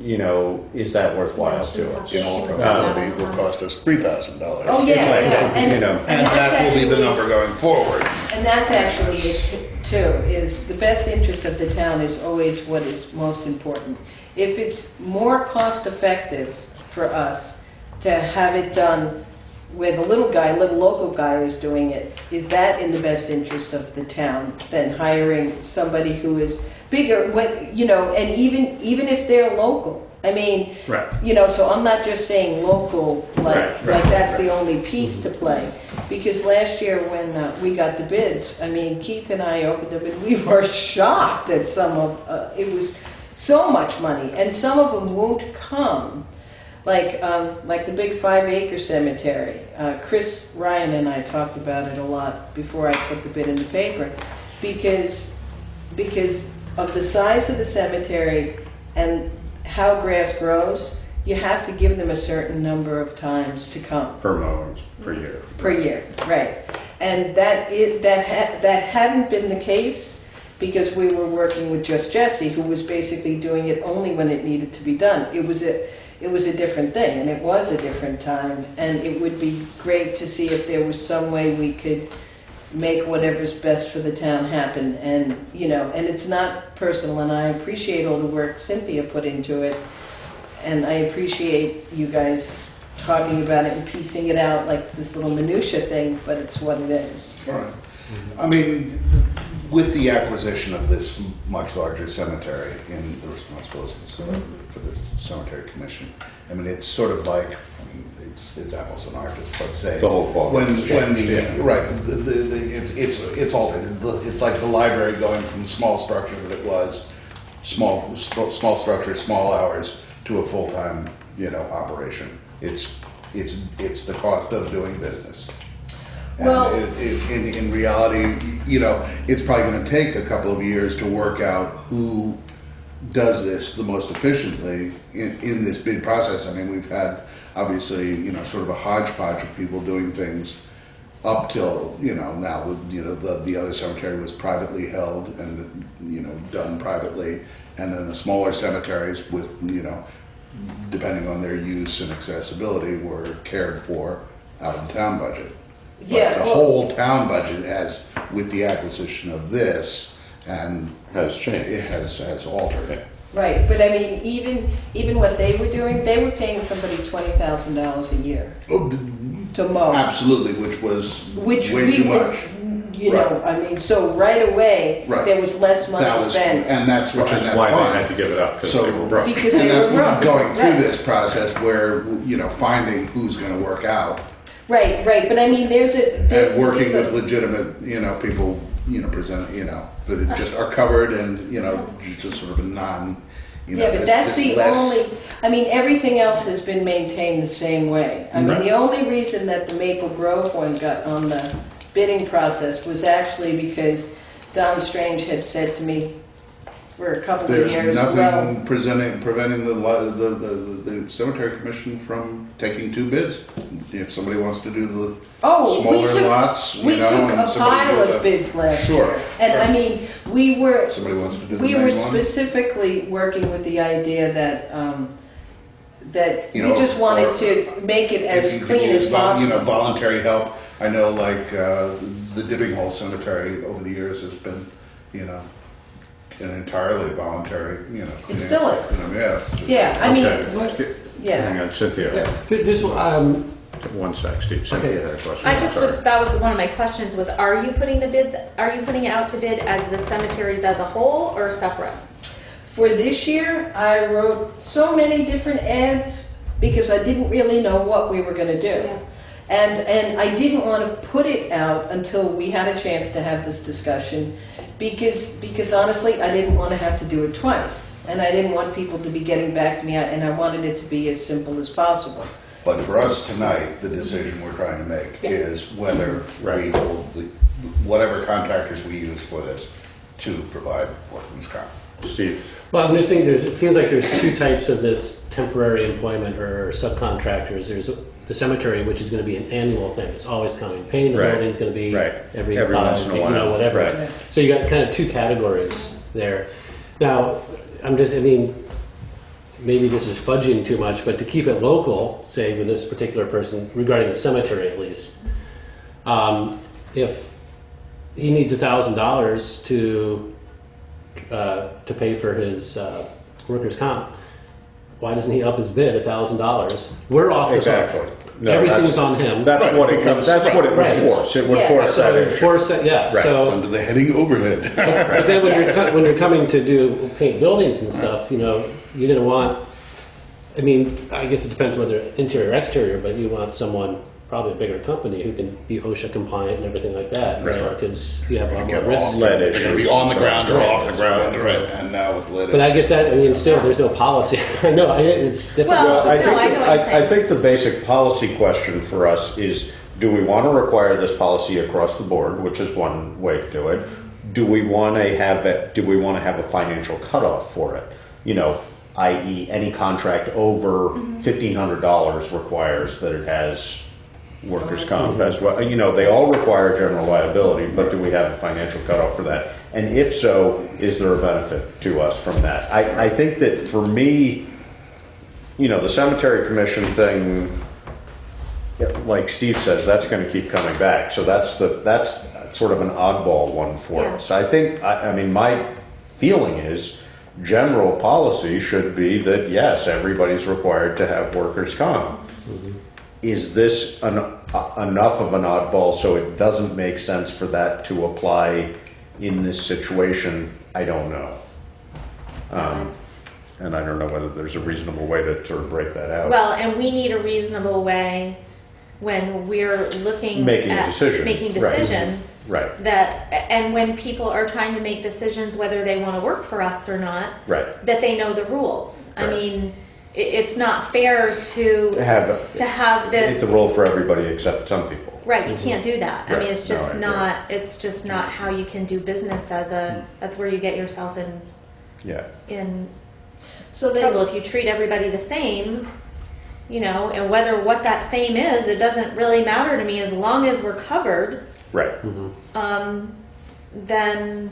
you know, is that worthwhile to us? In all She was probability, doing it will that. cost us $3,000. Oh, yeah, Like, yeah. you know. And that's that will be the actually- number going forward. And that's actually it too, is the best interest of the town is always what is most important. If it's more cost effective for us to have it done where the little local guy is doing it, is that in the best interest of the town than hiring somebody who is bigger, you know, and even if they're local? I mean, Right. you know, so I'm not just saying local, like Right, that's the only piece to play. Because last year when we got the bids, I mean, Keith and I opened them and we were shocked at some of, it was so much money, and some of them won't come. Like the big 5-acre cemetery. Chris Ryan and I talked about it a lot before I put the bid in the paper, because of the size of the cemetery and how grass grows, you have to give them a certain number of times to come Per mowings, per year. per year, right? And that hadn't been the case because we were working with just Jesse, who was basically doing it only when it needed to be done. It was a different thing, and it was a different time, and it would be great to see if there was some way we could make whatever's best for the town happen. And, you know, and it's not personal, and I appreciate all the work Cynthia put into it, and I appreciate you guys talking about it and piecing it out like this little minutia thing, but it's what it is. All right. I mean, with the acquisition of this much larger cemetery in the responsibilities for the cemetery commission, I mean, it's sort of like, I mean, it's apples and oranges, let's say. The whole ball When is the, changed, yeah. right, it's altered. It's like the library going from the small structure that it was, small structure, small hours, to a full-time, you know, operation. It's the cost of doing business. And Well- in reality, you know, it's probably going to take a couple of years to work out who does this the most efficiently in this bid process. I mean, we've had, obviously, you know, sort of a hodgepodge of people doing things up till, you know, now, you know, the other cemetery was privately held and, you know, done privately. And then the smaller cemeteries with, you know, depending on their use and accessibility, were cared for out of the town budget. Yeah, But the well- whole town budget, as with the acquisition of this, and Has changed. it has altered. Right, but I mean, even what they were doing, they were paying somebody $20,000 a year Oh, to mow. absolutely, which was Which way we too were, much. you know, I mean, so right away, Right. there was less money That was, spent. and that's Which and is that's why fine. they had to give it up, because So- they were broke. Because And they that's were broke. going through Right. this process where, you know, finding who's going to work out Right, but I mean, there's and working there's a- with legitimate, you know, people, you know, present, you know, that just are covered and, you know, just sort of a non, you know, Yeah, but just- that's just the less- only, I mean, everything else has been maintained the same way. I mean, Right. the only reason that the Maple Grove one got on the bidding process was actually because Don Strange had said to me for a couple of There's years, nothing preventing the cemetery commission from taking 2 bids. If somebody wants to do the smaller lots, we you know, took and a pile of bids last Sure, year. And sure. I mean, we were, somebody wants to do the we main were one. specifically working with the idea that, that You we know, just wanted or- to make it If as you could clean use as possible. You know, voluntary help. I know, like the Dipping Hole Cemetery over the years has been, you know, an entirely voluntary. You know, It still is. You know, yeah. it's just- Yeah, I mean, Okay. yeah. Hang on, Cynthia. This one, One sec, Steve. Cynthia had a question. I just Sorry. that was one of my questions was, are you putting it out to bid as the cemeteries as a whole or separate? For this year, I wrote so many different ads because I didn't really know what we were going to do. Yeah. And I didn't want to put it out until we had a chance to have this discussion because honestly, I didn't want to have to do it twice. And I didn't want people to be getting back to me, and I wanted it to be as simple as possible. But for us tonight, the decision we're trying to make Yeah. is whether Right. we hold whatever contractors we use for this to provide workman's comp. Steve. well, I'm just thinking, it seems like there's 2 types of this temporary employment or subcontractors. There's the cemetery, which is going to be an annual thing. It's always coming. Painting the Right. building is going to be Right. every Every 5, once in a you while. know, whatever. Right. So you got kind of 2 categories there. Now, I mean, maybe this is fudging too much, but to keep it local, say with this particular person, regarding the cemetery at least, if he needs $1,000 to pay for his workers' comp, why doesn't he up his bid $1,000? We're off the Exactly. hook. No, Everything's that's- on him. That's Right, what it because- That's what it would right. force. It would Yeah. force that So, issue. yeah. Right. So, It's under the heading overhead. but then when you're coming to do paint buildings and stuff, you know, you're going to want. I mean, I guess it depends whether interior or exterior, but you want someone, probably a bigger company, who can be OSHA compliant and everything like that, Right. because you have a lot more Get risks. off. Lead They're going to be issues on the and ground so or on. off the ground, right? And now with lead. But I guess that, I mean, still, there's no policy. I know, it's difficult. Well, I no, think, I know what you're I saying. think the basic policy question for us is, do we want to require this policy across the board, which is one way to do it? Do we want to have a financial cutoff for it? You know, i.e. any contract over $1,500 requires that it has workers' comp as well. You know, they all require general liability, but do we have a financial cutoff for that? And if so, is there a benefit to us from that? I think that for me, you know, the cemetery commission thing, like Steve says, that's going to keep coming back. So that's sort of an oddball one for Yeah. us. I think, I mean, my feeling is general policy should be that yes, everybody's required to have workers' comp. Is this enough of an oddball so it doesn't make sense for that to apply in this situation? I don't know. And I don't know whether there's a reasonable way to sort of break that out. Well, and we need a reasonable way when we're looking Making a at decision. making Right. decisions. Right. And when people are trying to make decisions whether they want to work for us or not, Right. that they know the rules. I Right. mean, it's not fair to have It's this. the rule for everybody except some people. Right, you can't do that. I Right. mean, it's No, just I agree. not. It's just not how you can do business as a. That's where you get yourself Yeah. in So they, trouble if you treat everybody the same. You know, and whether what that same is, it doesn't really matter to me as long as we're covered. Right. Then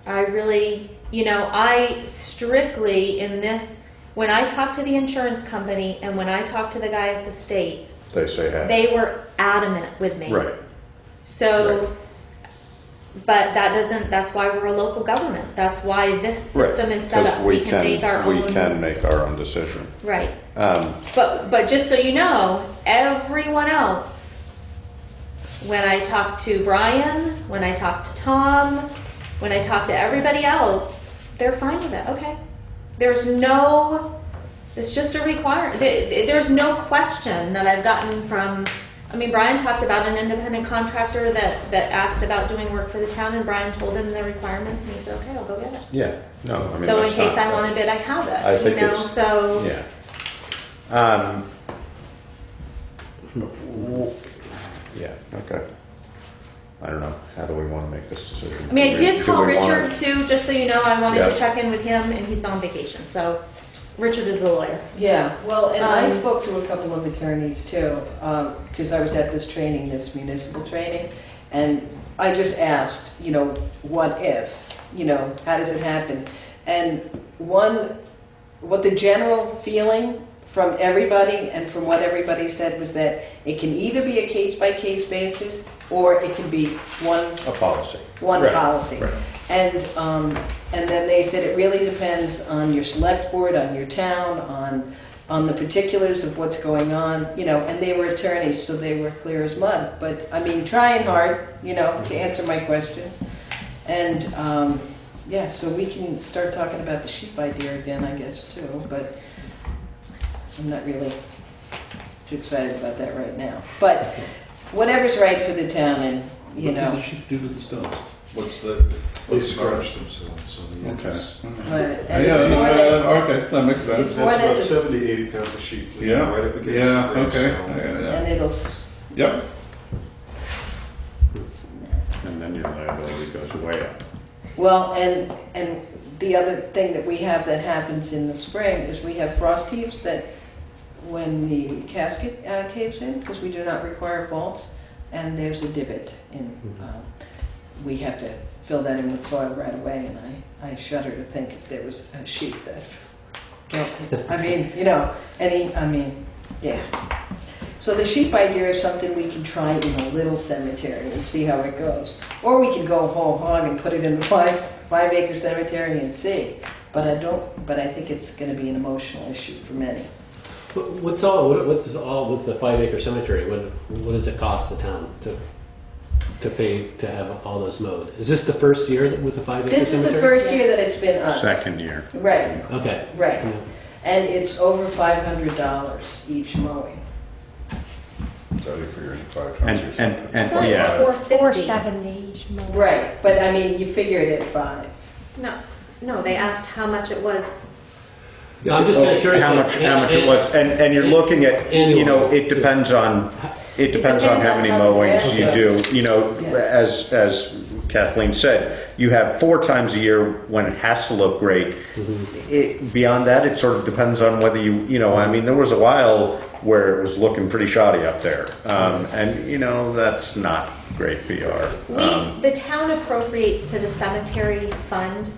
I really, you know, I strictly in this, when I talk to the insurance company and when I talk to the guy at the state, They say half. they were adamant with me. Right. So, Right. but that doesn't, that's why we're a local government. That's why this system is set 'Cause up. We can make our own. We can make our own decision. Right. Um, But just so you know, everyone else, when I talk to Brian, when I talk to Tom, when I talk to everybody else, they're fine with it. Okay. It's just a requirement. There's no question that I've gotten from, I mean, Brian talked about an independent contractor that asked about doing work for the town, and Brian told him the requirements, and he said, okay, I'll go get it. yeah. No, I mean, So in that's case not- I want a bid, I have it. I think you know, it's- so. Yeah. Yeah. Okay. I don't know, how do we want to make this decision? I mean, I Do we- did do call we wanna- Richard too, just so you know, I wanted Yeah. to check in with him, and he's been on vacation, so Richard is the lawyer. Yeah, well, and I Um, spoke to a couple of attorneys too, because I was at this training, this municipal training, and I just asked, you know, what if, you know, how does it happen? And what the general feeling from everybody and from what everybody said was that it can either be a case-by-case basis, or it can be A policy. one Right, policy. right. And then they said it really depends on your select board, on your town, on the particulars of what's going on, you know, and they were attorneys, so they were clear as mud. But, I mean, trying hard, you know, to answer my question. And, yeah, so we can start talking about the sheep idea again, I guess, too, but I'm not really too excited about that right now. But whatever's right for the town and, you know. What did the sheep do to the stones? They scratch themselves, so the Okay. edges. But- Yeah, and it's more than- okay, that makes sense. It's more That's than about this- 70 to 80 pounds of sheep. Yeah, Right up against yeah, the okay. ground, so- Yeah. And it'll Yep. And then your liability goes way up. well, and the other thing that we have that happens in the spring is we have frost heaves that when the casket caves in, because we do not require vaults, and there's a divot in, we have to fill that in with soil right away, and I shudder to think if there was a sheep that, I mean, you know, yeah. So the sheep idea is something we can try in a little cemetery and see how it goes. Or we can go whole hog and put it in the 5-acre cemetery and see. But I think it's gonna be an emotional issue for many. What's all with the 5-acre cemetery? What does it cost the town to pay to have all those mowed? Is this the first year with the 5-acre cemetery? This is the first year that it's been us. Second year. Right, Okay. right. Yeah. And it's over $500 each mowing. So you figure in 5 times or And, something. and, thought it was yeah, four- 470 each mower. Right, but I mean, you figure it at 5. No, they asked how much it was. No, I'm just kind of curious. how much it was, and you're looking at, you know, Annual. it depends on depends how on many how the mowings grass you grows. do. You know, Yeah. as Kathleen said, you have 4 times a year when it has to look great. Beyond that, it sort of depends on whether you know, I mean, there was a while where it was looking pretty shoddy up there. And, you know, that's not great PR. The town appropriates to the cemetery fund.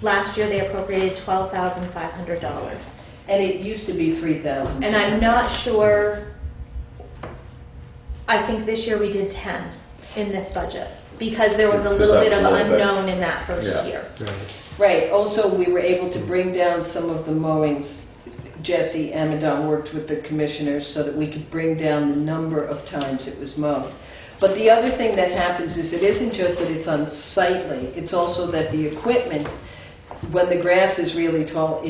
Last year, they appropriated $12,500. And it used to be 3,000. And I'm not sure, I think this year we did 10 in this budget, because there was a Because little that bit of was a little bit. unknown in that first Yeah. year. Right, also, we were able to bring down some of the mowings. Jesse Amadon worked with the commissioners so that we could bring down the number of times it was mowed. But the other thing that happens is it isn't just that it's unsightly, it's also that the equipment, when the grass is really tall,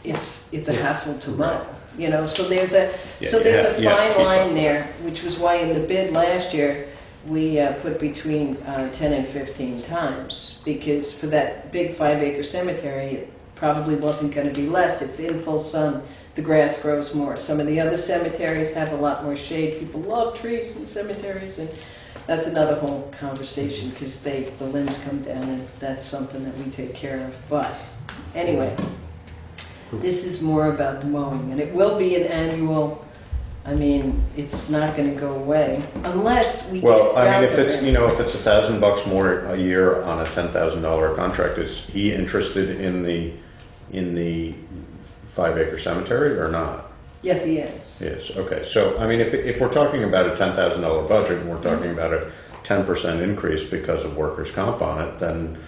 it's a hassle to mow. You know, so there's a Yeah, fine keep line up. there, which was why in the bid last year, we put between 10 and 15 times, because for that big 5-acre cemetery, it probably wasn't going to be less. It's in full sun, the grass grows more. Some of the other cemeteries have a lot more shade. People love trees in cemeteries, and that's another whole conversation, because the limbs come down, and that's something that we take care of. But anyway, this is more about the mowing, and it will be an annual. I mean, it's not going to go away unless we Well, get I mean, if ground it's, cover. you know, if it's $1,000 more a year on a $10,000 contract, is he interested in the 5-acre cemetery or not? Yes, he is. Yes, okay. So, I mean, if we're talking about a $10,000 budget and we're talking about a 10% increase because of workers' comp on it, then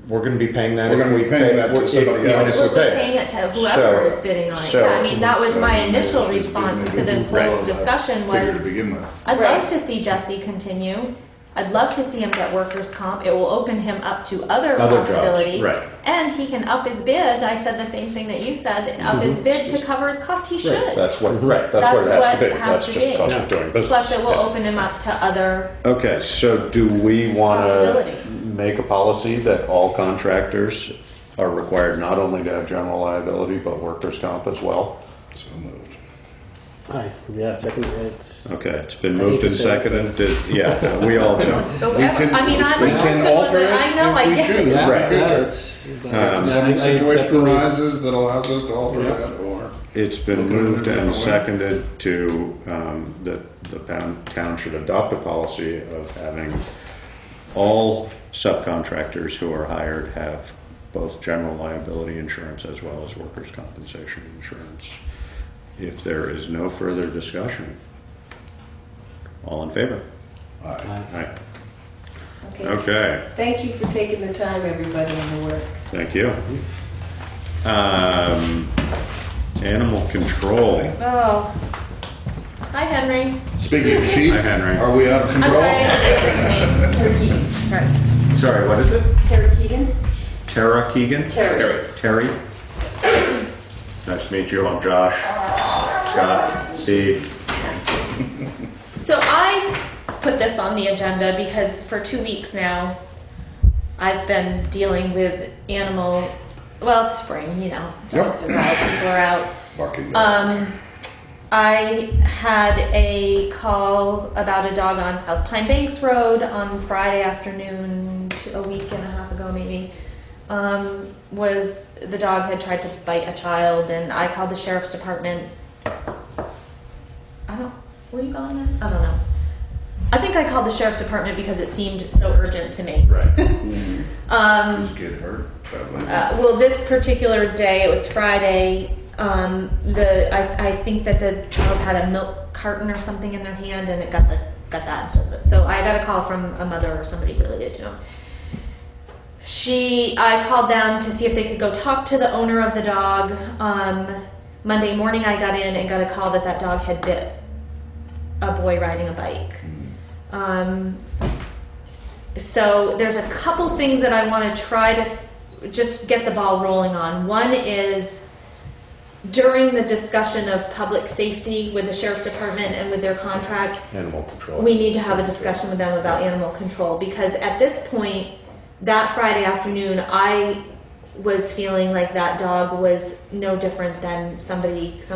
we're going to be paying that. We're if gonna be we paying pay- that to even somebody if else. we We're pay it. paying it to whoever So- is bidding on it. so- Yeah, I mean, that was my initial response to this whole Well, discussion figure was, to begin with. I'd Right. love to see Jesse continue. I'd love to see him get workers' comp. It will open him up to other Other jobs, possibilities. right. And he can up his bid. I said the same thing that you said, up his bid to cover his cost. He should. Right, that's what it has That's to what be. it has That's to just be. cost of doing business. Plus, it will Yeah. open him up to other. Okay, so do we want Possibility. to make a policy that all contractors are required not only to have general liability, but workers' comp as well? So moved. Aye. Yeah, second, it's, Okay, it's been I hate moved to and say it, seconded. Yeah, we all do. But We can- I mean, we can alter it I know, if I we get choose. it. yeah, Right. yeah, it's. If some situation arises that allows us to alter that, or It's been moved and seconded to, that the town should adopt a policy of having all subcontractors who are hired have both general liability insurance as well as workers' compensation insurance. If there is no further discussion, all in favor? Aye. Okay. Okay, Thank you for taking the time, everybody, on the work. thank you. Animal control. Oh. Hi, Henry. speaking of sheep, Hi, Henry. are we out of I'm control? sorry, I didn't say your name. Right. Sorry, what is it? Terry Keegan? Tara Keegan? Terry. Terry? Nice to meet you. I'm Josh. Scott. Steve. So I put this on the agenda because for 2 weeks now, I've been dealing with well, it's spring, you know, dogs are out, people are out. Barking dogs. I had a call about a dog on South Pine Banks Road on Friday afternoon, a week and a half ago maybe. The dog had tried to bite a child, and I called the sheriff's department. Were you gone then? I don't know. I think I called the sheriff's department because it seemed so urgent to me. Right. Just get hurt. Probably. Well, this particular day, it was Friday. I think that the child had a milk carton or something in their hand, and it got that instead of it. So I got a call from a mother or somebody related to him. I called them to see if they could go talk to the owner of the dog. Monday morning, I got in and got a call that dog had bit a boy riding a bike. So there's a couple things that I want to try to just get the ball rolling on. One is during the discussion of public safety with the sheriff's department and with their contract, Animal control. we need to have a discussion with them about animal control, because at this point, that Friday afternoon, I was feeling like that dog was no different than some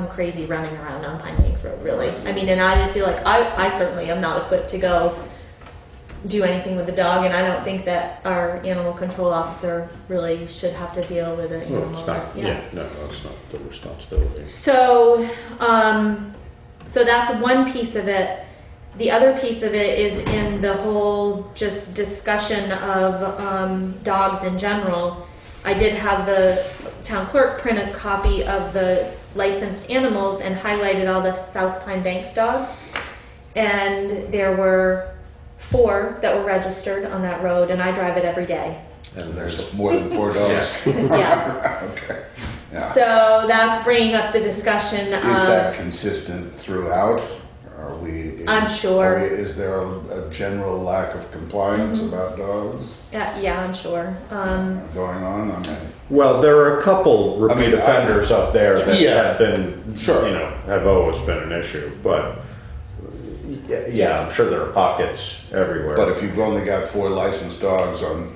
crazy running around on Pine Banks Road, really. I mean, and I didn't feel like, I certainly am not equipped to go do anything with the dog, and I don't think that our animal control officer really should have to deal with an Well, animal. it's not, no, it's not the responsibility. So, so that's one piece of it. The other piece of it is in the whole just discussion of dogs in general. I did have the town clerk print a copy of the licensed animals and highlighted all the South Pine Banks dogs. And there were 4 that were registered on that road, and I drive it every day. And there's more than 4 dogs. Yeah. Okay. Yeah. So that's bringing up the discussion of... Is that consistent throughout? Are we? I'm sure. Is there a general lack of compliance about dogs yeah, I'm sure. going on? I mean, Well, there are a couple repeat offenders up there that Yeah. have been, Sure. have always been an issue, but yeah, I'm sure there are pockets everywhere. but if you've only got 4 licensed dogs on,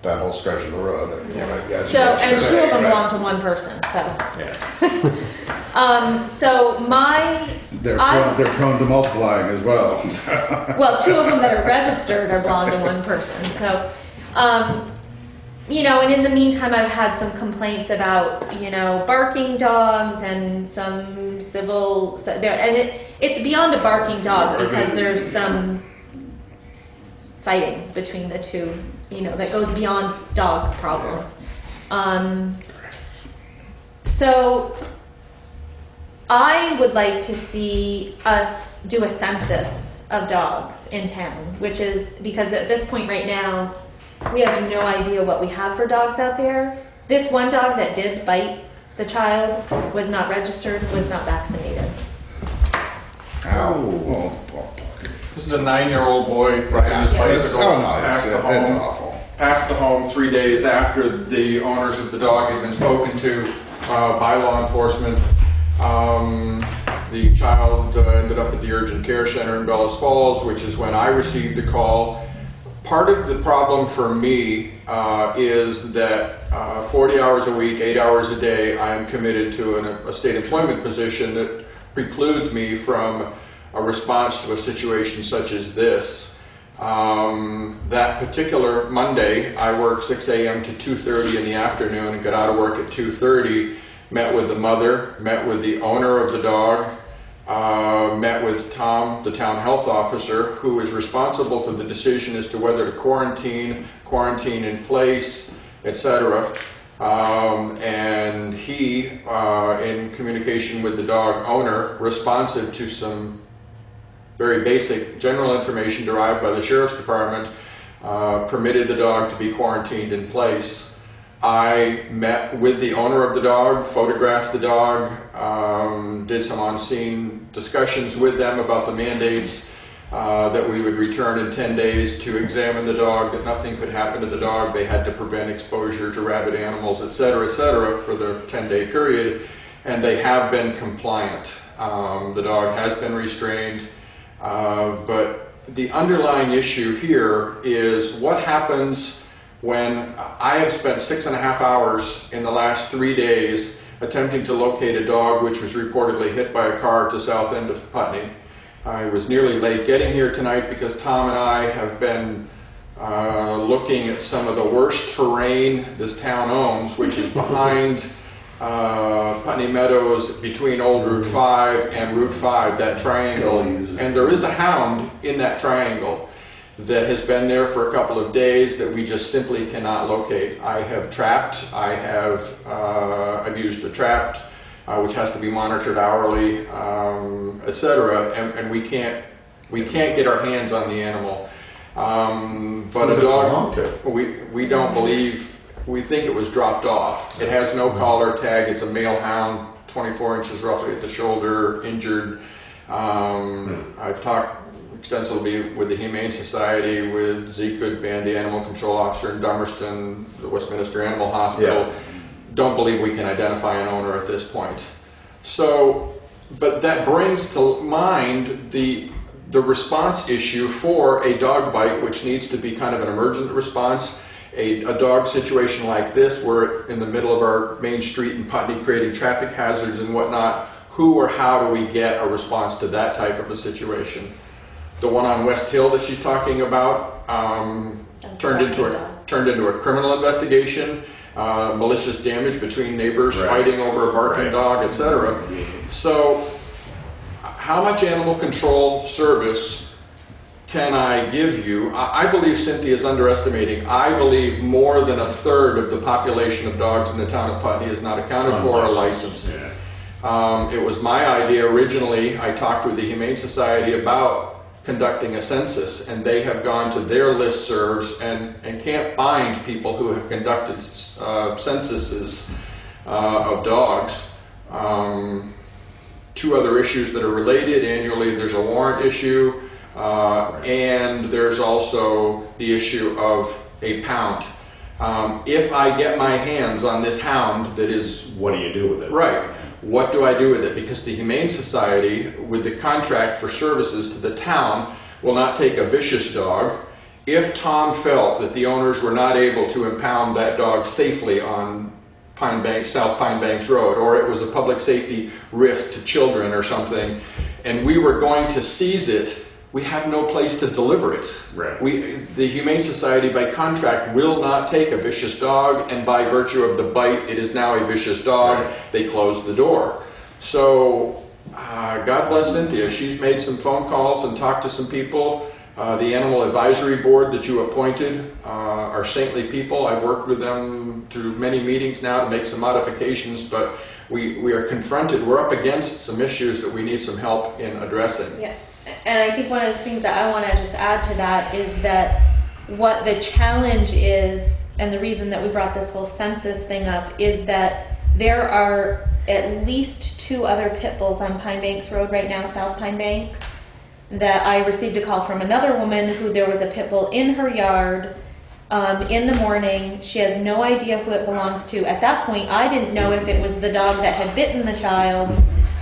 that whole stretch of the road, I guess. So, and 2 of them belong to one person, so. Yeah. So They're prone to multiplying as well. well, 2 of them that are registered are belong to one person, so. And in the meantime, I've had some complaints about, barking dogs and some and it's beyond a barking dog because there's some fighting between the 2, that goes beyond dog problems. So I would like to see us do a census of dogs in town, which is because at this point right now, we have no idea what we have for dogs out there. This one dog that did bite the child was not registered, was not vaccinated. Ow. This is a 9-year-old boy riding his bicycle Oh, no, past the that's home. awful. Past the home 3 days after the owners of the dog had been spoken to by law enforcement. The child ended up at the urgent care center in Bellows Falls, which is when I received the call. Part of the problem for me is that 40 hours a week, 8 hours a day, I am committed to a state employment position that precludes me from a response to a situation such as this. That particular Monday, I worked 6 a.m. to 2:30 in the afternoon and got out of work at 2:30, met with the mother, met with the owner of the dog, met with Tom, the town health officer, who is responsible for the decision as to whether to quarantine in place, etc. And he, in communication with the dog owner, responsive to some very basic general information derived by the sheriff's department, permitted the dog to be quarantined in place. I met with the owner of the dog, photographed the dog, did some on-scene discussions with them about the mandates, that we would return in 10 days to examine the dog, that nothing could happen to the dog, they had to prevent exposure to rabid animals, etc., for the 10-day period, and they have been compliant. The dog has been restrained, but the underlying issue here is what happens when I have spent 6.5 hours in the last 3 days attempting to locate a dog which was reportedly hit by a car at the south end of Putney. I was nearly late getting here tonight because Tom and I have been looking at some of the worst terrain this town owns, which is behind Putney Meadows, between Old Route 5 and Route 5, that triangle. And there is a hound in that triangle that has been there for a couple of days that we just simply cannot locate. I have trapped, I've used the trapped, which has to be monitored hourly, etc. And we can't get our hands on the animal. But a dog, we don't believe, we think it was dropped off. It has no collar tag. It's a male hound, 24 inches roughly at the shoulder, injured. I've talked extensively with the Humane Society, with Zekud Band, the animal control officer in Dummerston, the Westminster Animal Hospital. Yeah. Don't believe we can identify an owner at this point. So, but that brings to mind the response issue for a dog bite, which needs to be kind of an emergent response. A dog situation like this, we're in the middle of our main street in Putney creating traffic hazards and whatnot. Who or how do we get a response to that type of a situation? The one on West Hill that she's talking about turned into a criminal investigation, malicious damage between neighbors, fighting over a barking dog, etc. So, how much animal control service can I give you? I believe Cynthia is underestimating. I believe more than 1/3 of the population of dogs in the town of Putney is not accounted for or licensed. Yeah. It was my idea originally. I talked with the Humane Society about conducting a census, and they have gone to their listservs and can't find people who have conducted censuses of dogs. Two other issues that are related. Annually there's a warrant issue, and there's also the issue of a pound. If I get my hands on this hound that is... What do you do with it? Right. What do I do with it? Because the Humane Society, with the contract for services to the town, will not take a vicious dog. If Tom felt that the owners were not able to impound that dog safely on Pine Banks, South Pine Banks Road, or it was a public safety risk to children or something, and we were going to seize it, we have no place to deliver it. Right. The Humane Society, by contract, will not take a vicious dog, and by virtue of the bite, it is now a vicious dog. Right. They closed the door. So, God bless Cynthia. She's made some phone calls and talked to some people. The Animal Advisory Board that you appointed are saintly people. I've worked with them through many meetings now to make some modifications, but we are confronted, we're up against some issues that we need some help in addressing. Yeah. And I think one of the things that I want to just add to that is that what the challenge is, and the reason that we brought this whole census thing up, is that there are at least 2 other pit bulls on Pine Banks Road right now, South Pine Banks, that I received a call from another woman who there was a pit bull in her yard in the morning. She has no idea who it belongs to. At that point, I didn't know if it was the dog that had bitten the child.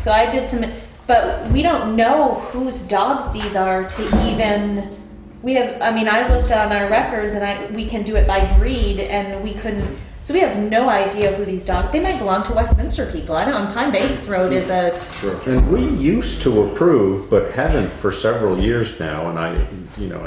So I did some... But we don't know whose dogs these are to even, we have, I mean, I looked on our records and we can do it by breed, and we couldn't, So we have no idea who these dogs, they might belong to Westminster people. I don't know, Pine Banks Road is a, And we used to approve, but haven't for several years now, and I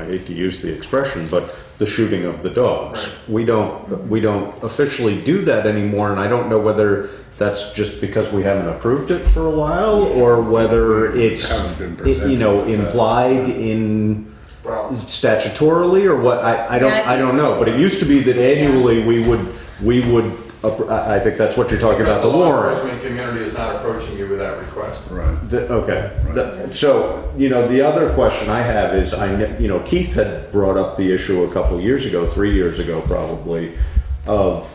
hate to use the expression, but the shooting of the dogs. We don't officially do that anymore, and I don't know whether that's just because we haven't approved it for a while, or whether it's, Haven't been presented implied in Well, statutorily, or what, I don't know, but it used to be that annually we would, I think that's what you're talking about, because the law warrant. enforcement community is not approaching you with that request. Right. Okay. So, the other question I have is, Keith had brought up the issue a couple years ago, 3 years ago probably, of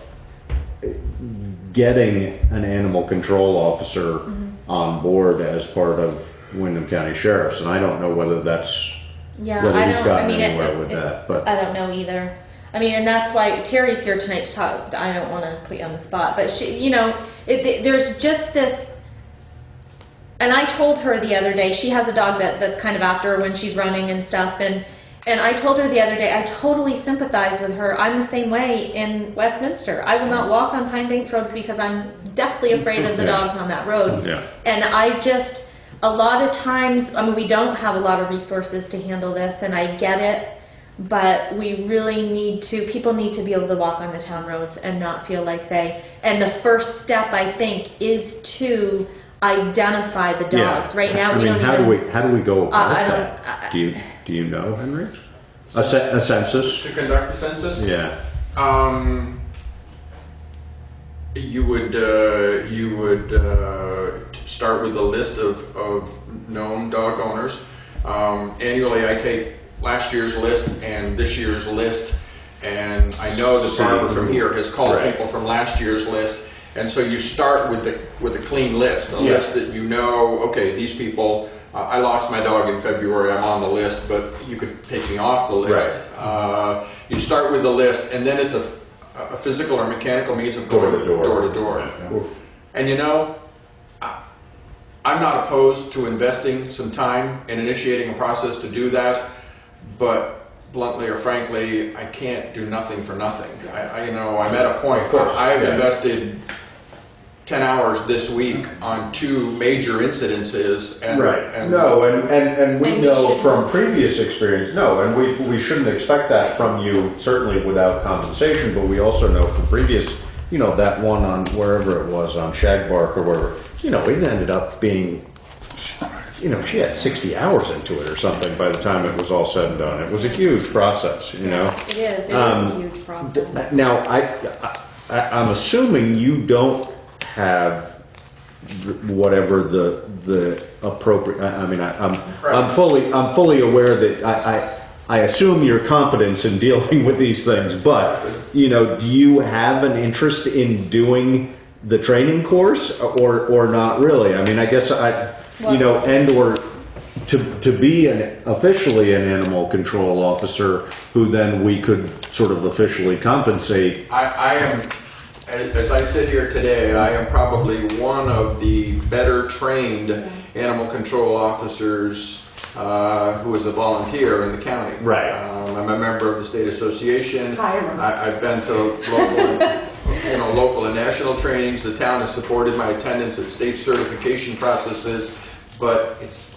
getting an animal control officer on board as part of Wyndham County Sheriff's, and I don't know whether that's, yeah, whether I he's don't, gotten I mean, anywhere with that, but. I don't know either. I mean, and that's why Terry's here tonight to talk. I don't want to put you on the spot, but she, there's just this. And I told her the other day, she has a dog that's kind of after her when she's running and stuff, and I told her the other day, I totally sympathize with her. I'm the same way in Westminster. I will not walk on Pine Banks Road because I'm deathly afraid of the dogs on that road. Yeah. And I just, a lot of times, I mean, we don't have a lot of resources to handle this, and I get it. But we really people need to be able to walk on the town roads and not feel like and the first step, I think, is to identify the dogs. Yeah. Right now, we don't how even. do we go about I that? Do you know, Henry? A census? To conduct the census? Yeah. You would start with a list of known dog owners. Annually, I take last year's list and this year's list, and I know that Barbara from here has called people from last year's list, and so you start with a clean list, a list that okay, these people. I lost my dog in February. I'm on the list, but you could take me off the list. Right. You start with the list, and then it's a physical or mechanical means of going door to door. And I'm not opposed to investing some time in initiating a process to do that, but bluntly or frankly, I can't do nothing for nothing. I'm at a point. I've invested 10 hours this week on 2 major incidences, and we know from previous experience, and we shouldn't expect that from you, certainly without compensation, but we also know from previous, that one on wherever it was, on Shagbark or wherever, it ended up being, she had 60 hours into it or something by the time it was all said and done. It was a huge process, It is a huge process. Now, I'm assuming you don't have whatever the appropriate. I mean, I'm fully aware that I assume your competence in dealing with these things, but do you have an interest in doing the training course or not really? I mean, I guess to be officially an animal control officer who then we could sort of officially compensate. I am. As I sit here today, I am probably one of the better trained animal control officers who is a volunteer in the county. Right. I'm a member of the state association. I've been to local and national trainings. The town has supported my attendance at state certification processes, but it's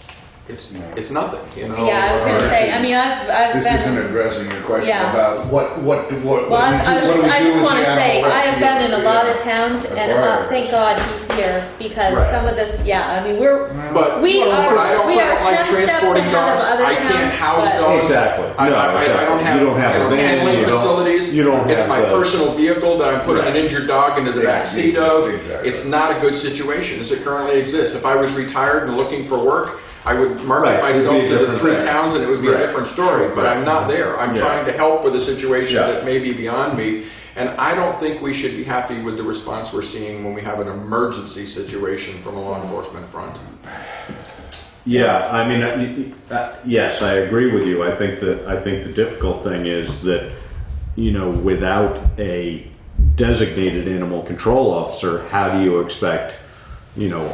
nothing, Yeah, I was going to say. I mean, I've This been. isn't addressing your question Yeah. about what Well, I just want to say I have been in a lot of towns, and thank God he's here because some of this. Yeah, I mean But we are I don't like 10 steps transporting ahead of dogs. other I can't towns, house but- dogs. Exactly. I don't have, you don't have a van, handling you don't- facilities. you don't It's have my the- personal vehicle that I'm putting an injured dog into the back seat of. Exactly. It's not a good situation as it currently exists. If I was retired and looking for work, I would market myself It would be a to the different 3 thing. towns and it would be a different story, but I'm not there. I'm Yeah. trying to help with a situation Yeah. that may be beyond me. And I don't think we should be happy with the response we're seeing when we have an emergency situation from a law enforcement front. Yeah, I mean, yes, I agree with you. I think the difficult thing is that, without a designated animal control officer, how do you expect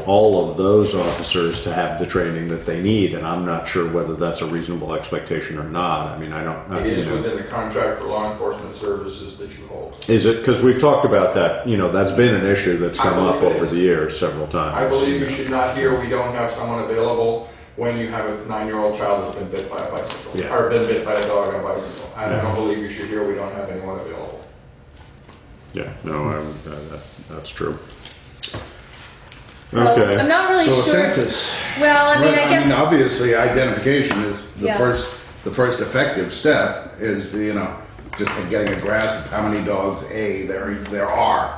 all of those officers to have the training that they need, and I'm not sure whether that's a reasonable expectation or not. I mean, I don't. It is within the contract for law enforcement services that you hold. Is it? Because we've talked about that. That's been an issue that's come up over the years several times. I believe you should not hear we don't have someone available when you have a 9-year-old child that's been bit by a bicycle, Yeah. or been bit by a dog on a bicycle. I Yeah. don't believe you should hear we don't have anyone available. Yeah, no, that's true. So Okay. I'm not really So a sure. census. Well, I mean, Right, I guess. obviously, identification is the Yeah. the first effective step is, just getting a grasp of how many dogs, there are.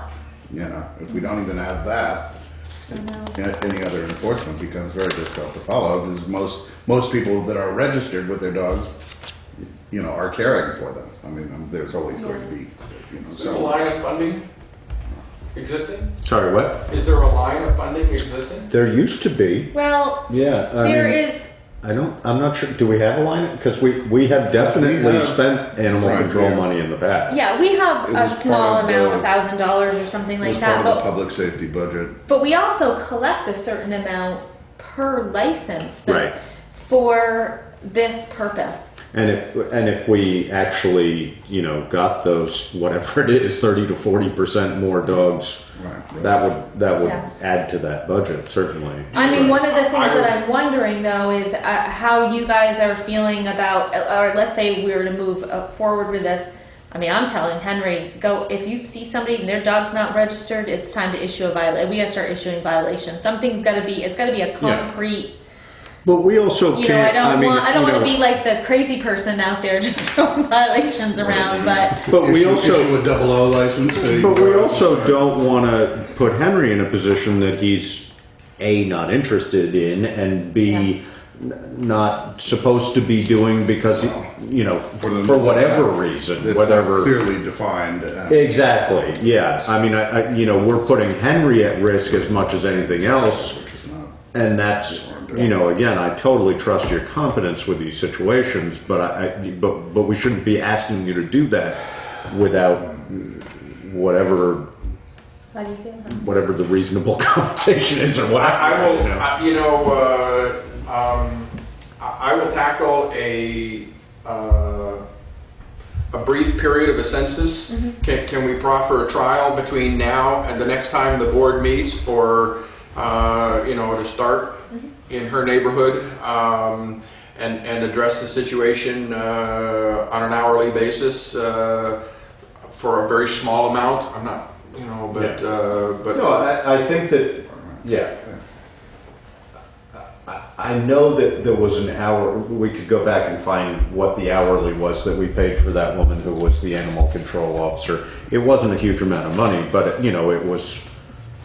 If we don't even have that, any other enforcement becomes very difficult to follow because most people that are registered with their dogs, are caring for them. I mean, there's always going to be, Is there a line of funding existing? Sorry, what? Is there a line of funding existing? There used to be. Well, Yeah. there is. I'm not sure. Do we have a line? Because we have definitely We have- spent animal Right, control yeah. money in the past. Yeah, we have It a was part small of amount, the- $1,000 or something It like was that. part of the But public safety budget. But we also collect a certain amount per license Right. for this purpose. And if we actually got those whatever it is 30 to 40% more dogs, Right. that would Yeah. add to that budget certainly. I mean, one of the things I would- that I'm wondering though is how you guys are feeling about, or let's say we were to move forward with this. I mean, I'm telling Henry, go, if you see somebody and their dog's not registered, it's time to issue a violation. We gotta start issuing violations. Something's it's gotta be a concrete. But we also I can't. don't want to know, be like the crazy person out there just throwing violations around, but But we also. issue a 00 license. So you But can we go out also and- don't want to put Henry in a position that he's A, not interested in, and B, not supposed to be doing because, for whatever reason, It's whatever. not clearly defined. Exactly, yeah. I mean, we're putting Henry at risk as much as anything else, Which is not. and that's, again, I totally trust your competence with these situations, but but we shouldn't be asking you to do that without whatever how do you feel? whatever the reasonable compensation is or what. I will, I will tackle a brief period of a census. Can we proffer a trial between now and the next time the board meets for, to start in her neighborhood and address the situation on an hourly basis for a very small amount? I'm not, but No, I think that, yeah. I know that there was an hour, we could go back and find what the hourly was that we paid for that woman who was the animal control officer. It wasn't a huge amount of money, but it was,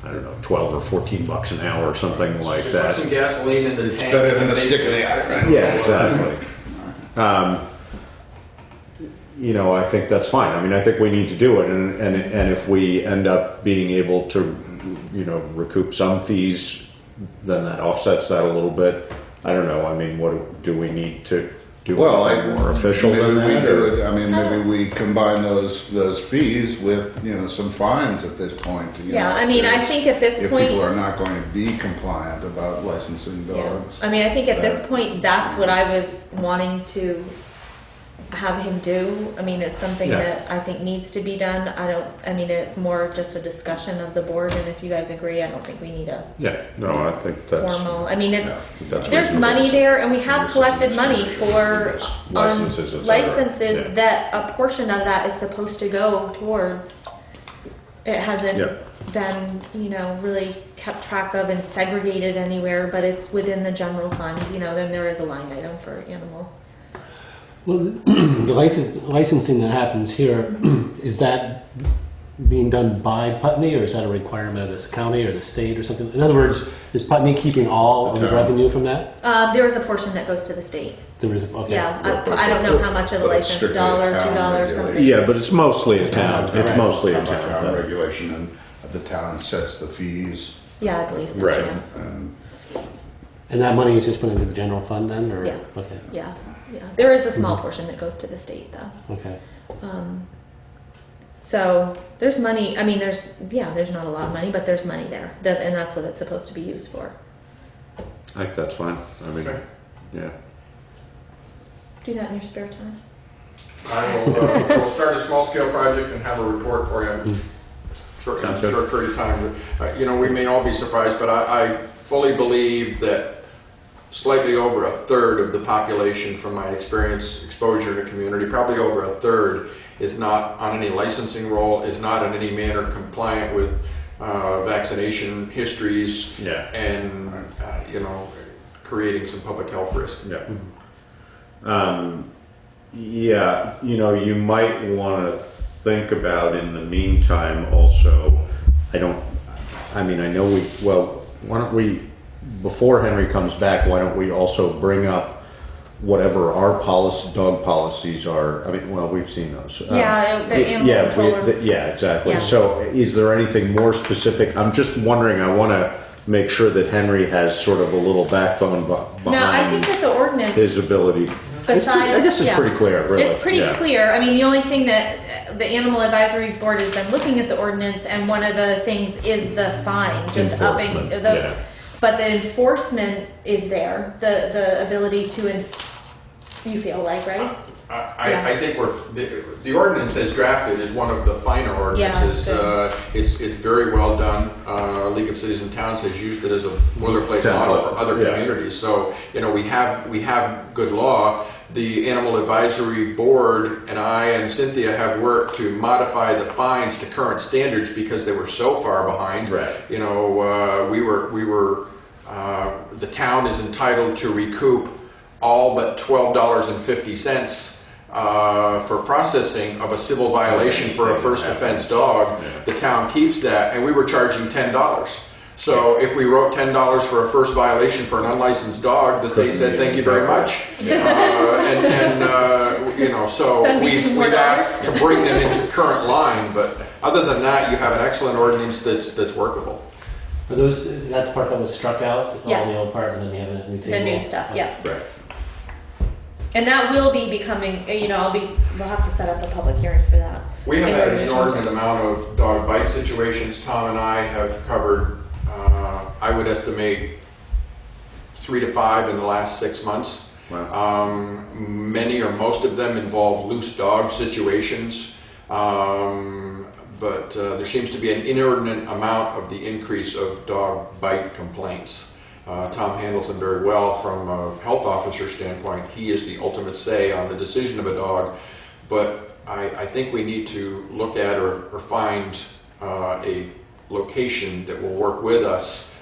I don't know, 12 or 14 bucks an hour or something like put that. some gasoline in the tank. better than and a stick in the they- eye, right? Yeah, exactly. I think that's fine. I mean, I think we need to do it, and if we end up being able to, recoup some fees, then that offsets that a little bit. I don't know. I mean, what do we need to do? Well, anything more official maybe than we that? do or- it. I mean, maybe we combine those fees with some fines at this point. Yeah, I mean, I think at this if point. people are not going to be compliant about licensing Yeah, dogs. I mean, I think at this point, that's what I was wanting to have him do. I mean, it's something Yeah. that I think needs to be done. I mean, it's more just a discussion of the board, and if you guys agree, I don't think we need a Yeah, no, I think that's formal, I mean, that's there's reasonable. money there, and we have collected money for Licenses, et cetera. licenses Yeah. that a portion of that is supposed to go towards. It hasn't Yeah. been, really kept track of and segregated anywhere, but it's within the general fund, then there is a line item for animal. Well, the licensing that happens here, is that being done by Putney, or is that a requirement of this county or the state or something? In other words, is Putney keeping all of the town. revenue from that? There is a portion that goes to the state. There is, okay. Yeah, I don't know how much of the But it's license, strictly a $1, town $2, regulation. something. Yeah, but it's mostly a town. It's Right. mostly a By town town. regulation, and the town sets the fees. Yeah, I believe so, Right. yeah. And that money is just put into the general fund then, or? Yes, Okay, yeah. There is a small portion that goes to the state, though. okay. So there's money, I mean, there's not a lot of money, but there's money there, and that's what it's supposed to be used for. I think that's fine. I mean, Okay. yeah. Do that in your spare time. I will, we'll start a small scale project and have a report for you in Sounds a good. short period of time. You know, we may all be surprised, but I fully believe that slightly over a third of the population, from my exposure in the community, probably over a third, is not on any licensing roll, is not in any manner compliant with vaccination histories, Yeah. and you know, creating some public health risk. Yeah. Yeah, you know, you might want to think about in the meantime also, I know why don't we, before Henry comes back, why don't we also bring up whatever our dog policies are? I mean, well, we've seen those. Yeah, the animal controller. Yeah, exactly. Yeah. So is there anything more specific? I'm just wondering, I want to make sure that Henry has sort of a little backbone behind No, I think that the ordinance, his ability. besides, I guess it's pretty clear, really. It's pretty Yeah. clear. I mean, the only thing that the Animal Advisory Board has been looking at the ordinance, and one of the things is the fine, just upping Enforcement, the. yeah. But the enforcement is there, the ability to, you feel like, right? I think the ordinance as drafted is one of the finer ordinances. Yeah, It's very well done. League of Cities and Towns has used it as a boilerplate model for other Yeah. communities. So, you know, we have good law. The Animal Advisory Board and I and Cynthia have worked to modify the fines to current standards because they were so far behind. Right. You know, the town is entitled to recoup all but $12.50 for processing of a civil violation for a first offense dog. Yeah. The town keeps that, and we were charging $10. So if we wrote $10 for a first violation for an unlicensed dog, the state said, "Thank you very much." You know, so Send me $2 more. we've asked to bring them into current line, but other than that, you have an excellent ordinance that's workable. Are those, that's the part that was struck out? Yes. All the old part, and then you have a new table? The new stuff, yeah. Right. And that will be becoming, you know, we'll have to set up a public hearing for that. We have In had an order to- inordinate amount of dog bite situations. Tom and I have covered, I would estimate 3 to 5 in the last 6 months. Wow. Many or most of them involve loose dog situations. But there seems to be an inordinate amount of the increase of dog bite complaints. Tom handles them very well from a health officer standpoint. He is the ultimate say on the decision of a dog. But I think we need to look at or find a location that will work with us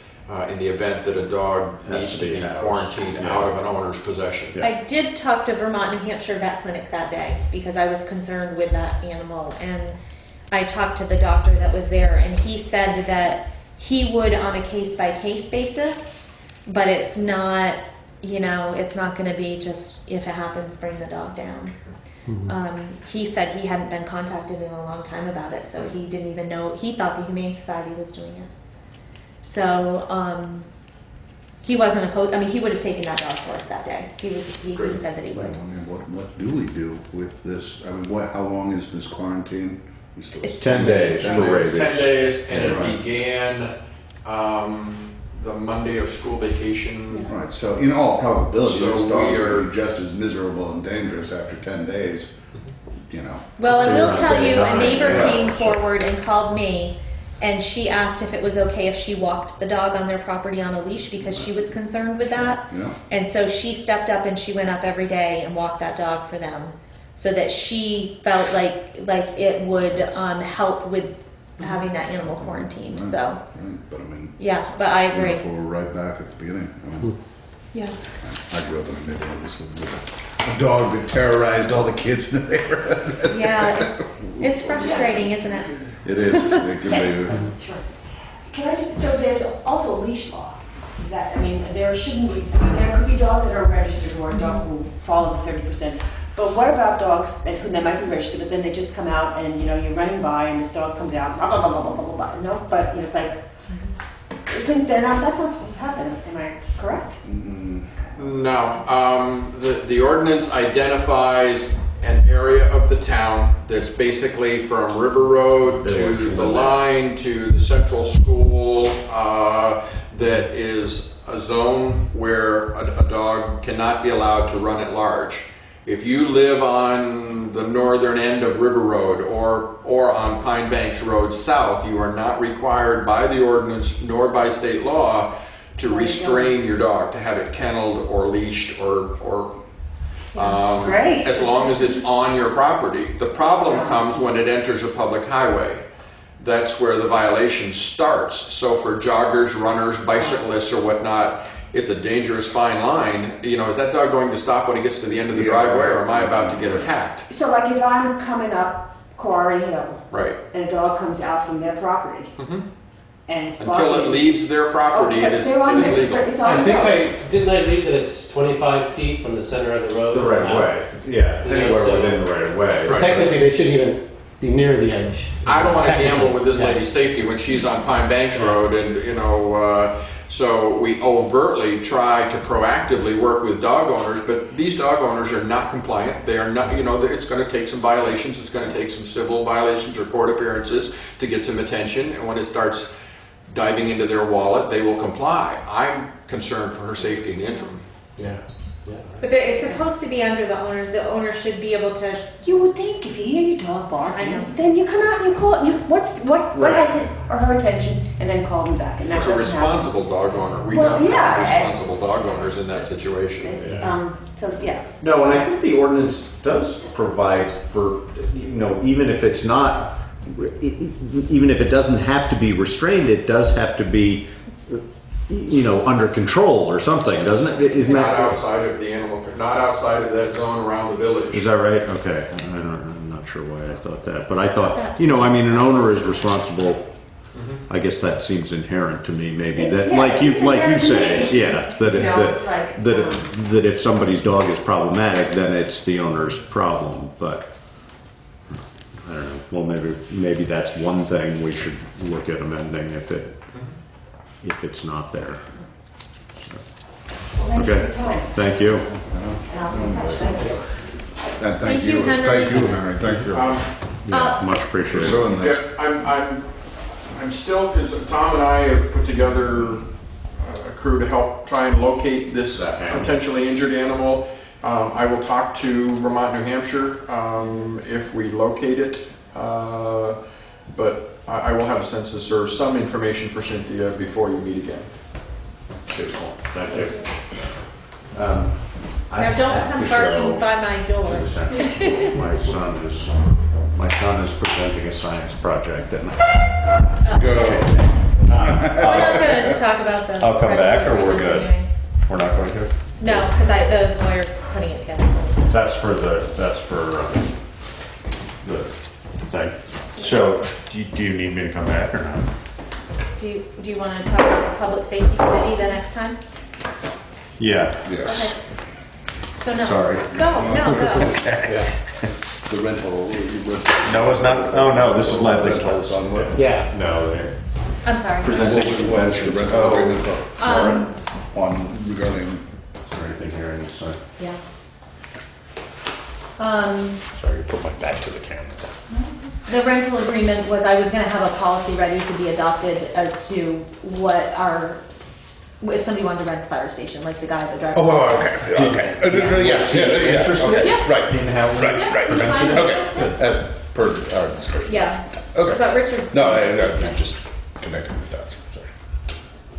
in the event that a dog Has needs to to be be housed. quarantined Yeah. out of an owner's possession. Yeah. I did talk to Vermont, New Hampshire Vet Clinic that day because I was concerned with that animal, and I talked to the doctor that was there, and he said that he would on a case-by-case basis, but it's not, you know, it's not going to be just if it happens, bring the dog down. He said he hadn't been contacted in a long time about it, so he didn't even know. He thought the Humane Society was doing it. So he wasn't opposed. I mean, he would have taken that dog for us that day. He said that he I would. mean, what do we do with this? I mean, how long is this quarantine? It's 10 days for rabies. 10 days, and Right. it began the Monday of school vacation. Right, so in all probability, So this dog's we are- going to be just as miserable and dangerous after 10 days, you know. Well, I So will you're not tell you, a getting neighbor behind, came yeah. forward and called me, and she asked if it was okay if she walked the dog on their property on a leash because she was concerned with that. Yeah. And so she stepped up and she went up every day and walked that dog for them, so that she felt like it would help with having that animal quarantined. So Right, but I mean, yeah, but I you know, agree. if we're right back at the beginning. I mean, Yeah. I grew up in a Minneapolis with a dog that terrorized all the kids in the neighborhood. Yeah, it's frustrating, isn't it? It is. It can be. Sure. Can I just, so there's also a leash law. Is that, I mean, there shouldn't be, I mean, there could be dogs that are registered who are dog who follow the 30%. But what about dogs that might be registered, but then they just come out and, you know, you're running by and this dog comes out, blah, blah, blah, blah, blah, blah, blah. No, but you know, it's like, that's not supposed to happen. Am I correct? No, the ordinance identifies an area of the town that's basically from River Road to the line to the central school, that is a zone where a dog cannot be allowed to run at large. If you live on the northern end of River Road or on Pine Banks Road South, you are not required by the ordinance nor by state law to restrain your dog, to have it kenneled or leashed or Great. as long as it's on your property. The problem comes when it enters a public highway. That's where the violation starts. So for joggers, runners, bicyclists or whatnot, it's a dangerous fine line. You know, is that dog going to stop when he gets to the end of the driveway, or am I about to get attacked? So like if I'm coming up Quarry Hill Right. and a dog comes out from their property and it's Until it barking- leaves their property, Oh, it is they're on their- legal. but it's on I think their- didn't I read that it's 25 feet from the center of the road? The right of way, yeah, Yeah, anywhere so- within the right of way. Right. Technically, they shouldn't even be near the edge. I don't want to Technically, gamble with this yeah. lady's safety when she's on Pine Banks Road, and so we overtly try to proactively work with dog owners, but these dog owners are not compliant. They are not, it's going to take some violations, it's going to take some civil violations or court appearances to get some attention, and when it starts diving into their wallet, they will comply. I'm concerned for her safety in the interim. Yeah. Yeah. But it's supposed to be under the owner. The owner should be able to. You would think if you hear your dog I barking, know. then you come out and you call it. What Right. has his or her attention, and then call me back. And that It's a doesn't happen. responsible dog owner. We Well, don't yeah, have responsible dog owners in that situation. It's, so yeah. No, and I think the ordinance does provide for, even if it's not, even if it doesn't have to be restrained, it does have to be, under control or something, doesn't it? Isn't Not that? outside of the not outside of that zone around the village. Is that right? Okay. I'm not sure why I thought that, but I thought, an owner is responsible. I guess that seems inherent to me, maybe, It's- that, yeah, like it's you inherent to say, me. yeah, that You know, it's like, that if somebody's dog is problematic, then it's the owner's problem, but I don't know, well, maybe that's one thing we should look at amending if it's not there. Well, thank you for Okay, your time. thank you. And I'll be in touch. Thank you. And Thank you, Henry. Thank you, Henry, thank you Yeah, much for appreciated. doing Yeah, this. I'm still, Tom and I have put together a crew to help try and locate this potentially injured animal. I will talk to Vermont, New Hampshire, if we locate it, but I will have a census or some information for Cynthia before you meet again. Thank you. Now don't come barking by my door. My son is presenting a science project, and Go. We're not going to talk about the. I'll come back, or we're agreement good? anyways. we're not going to. No, because the lawyer's putting it together. That's for the thing. So, do you need me to come back or not? Do you want to talk about the public safety committee the next time? Yeah. Yes. Okay. So no. Sorry. Go, no. The rental. No, it's not. Oh no, this is Ledley's Rentals place. on what? Yeah. No, they're I'm sorry. presenting What was the conventions. rental agreement Um, on regarding? Is there anything here I need to sign? Yeah. Sorry, put my back to the camera. The rental agreement was I was going to have a policy ready to be adopted as to what if somebody wanted to rent the fire station, like the guy that drives. Oh, okay. Yes, Interested? okay. Yeah. Right, In how? right, Yeah, right. it's fine. Okay, as per our discussion. Yeah. Okay. But Richard's. No, I just connecting the dots, sorry.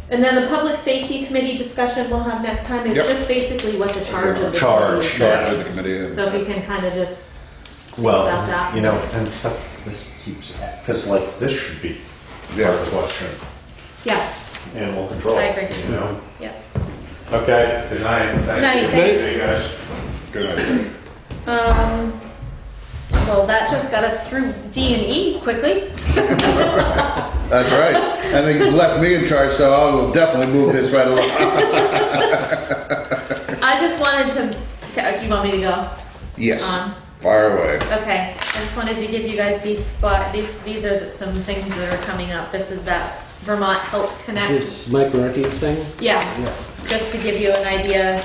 And then the public safety committee discussion we'll have next time is Yep. just basically what the charge of the Charge. committee is. Charge of the committee. and- So if you can kind of just Well, about that. and stuff. This keeps because like this should be Yeah. part of the question. Yes. Animal control. I agree. You know. Yeah. Okay. Good night. Thank Night, you. thanks. See you guys. Good idea. Well, that just got us through D&E quickly. That's right. And they left me in charge, so I will definitely move this right along. I just wanted to. You want me to go? Yes. On. Fire away. Okay, I just wanted to give you guys these are some things that are coming up. This is that Vermont Health Connect. Is this Mike Murphy's thing? Yeah, just to give you an idea.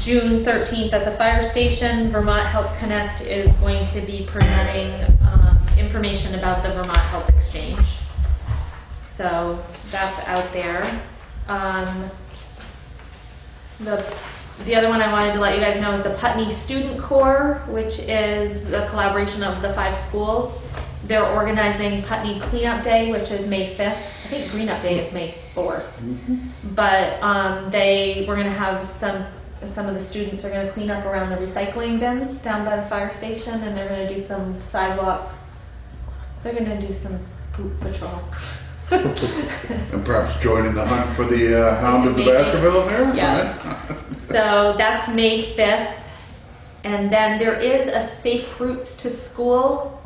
June 13th at the fire station, Vermont Health Connect is going to be presenting information about the Vermont Health Exchange. So that's out there. The other one I wanted to let you guys know is the Putney Student Corps, which is the collaboration of the 5 schools. They're organizing Putney Cleanup Day, which is May 5th. I think Green Up Day is May 4th. But we're going to have some of the students are going to clean up around the recycling bins down by the fire station, and they're going to do some sidewalk. They're going to do some poop patrol. And perhaps joining the hunt for the hound of the Maybe. Baskerville there? Yeah. Right? So that's May 5th. And then there is a Safe Routes to School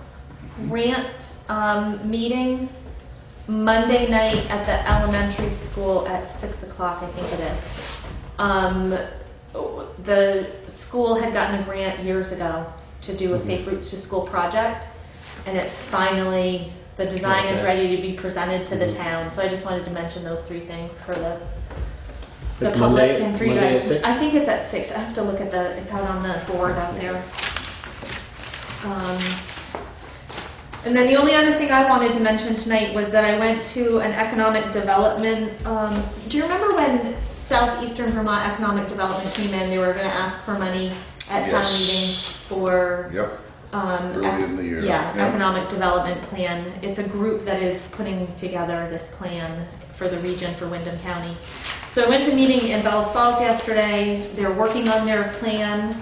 grant meeting Monday night at the elementary school at 6 o'clock, I think it is. The school had gotten a grant years ago to do a Safe Routes to School project, and it's finally, the design is ready to be presented to the town. So I just wanted to mention those 3 things for the It's public Monday, and for you Monday guys. at 6? I think it's at 6. I have to look at it's out on the board out there. And then the only other thing I wanted to mention tonight was that I went to an economic development. Do you remember when Southeastern Vermont Economic Development came in? They were going to ask for money at town meeting for Yep. Early in the year. yeah, Yep. economic development plan. It's a group that is putting together this plan for the region for Windham County. So I went to a meeting in Bellas Falls yesterday. They're working on their plan.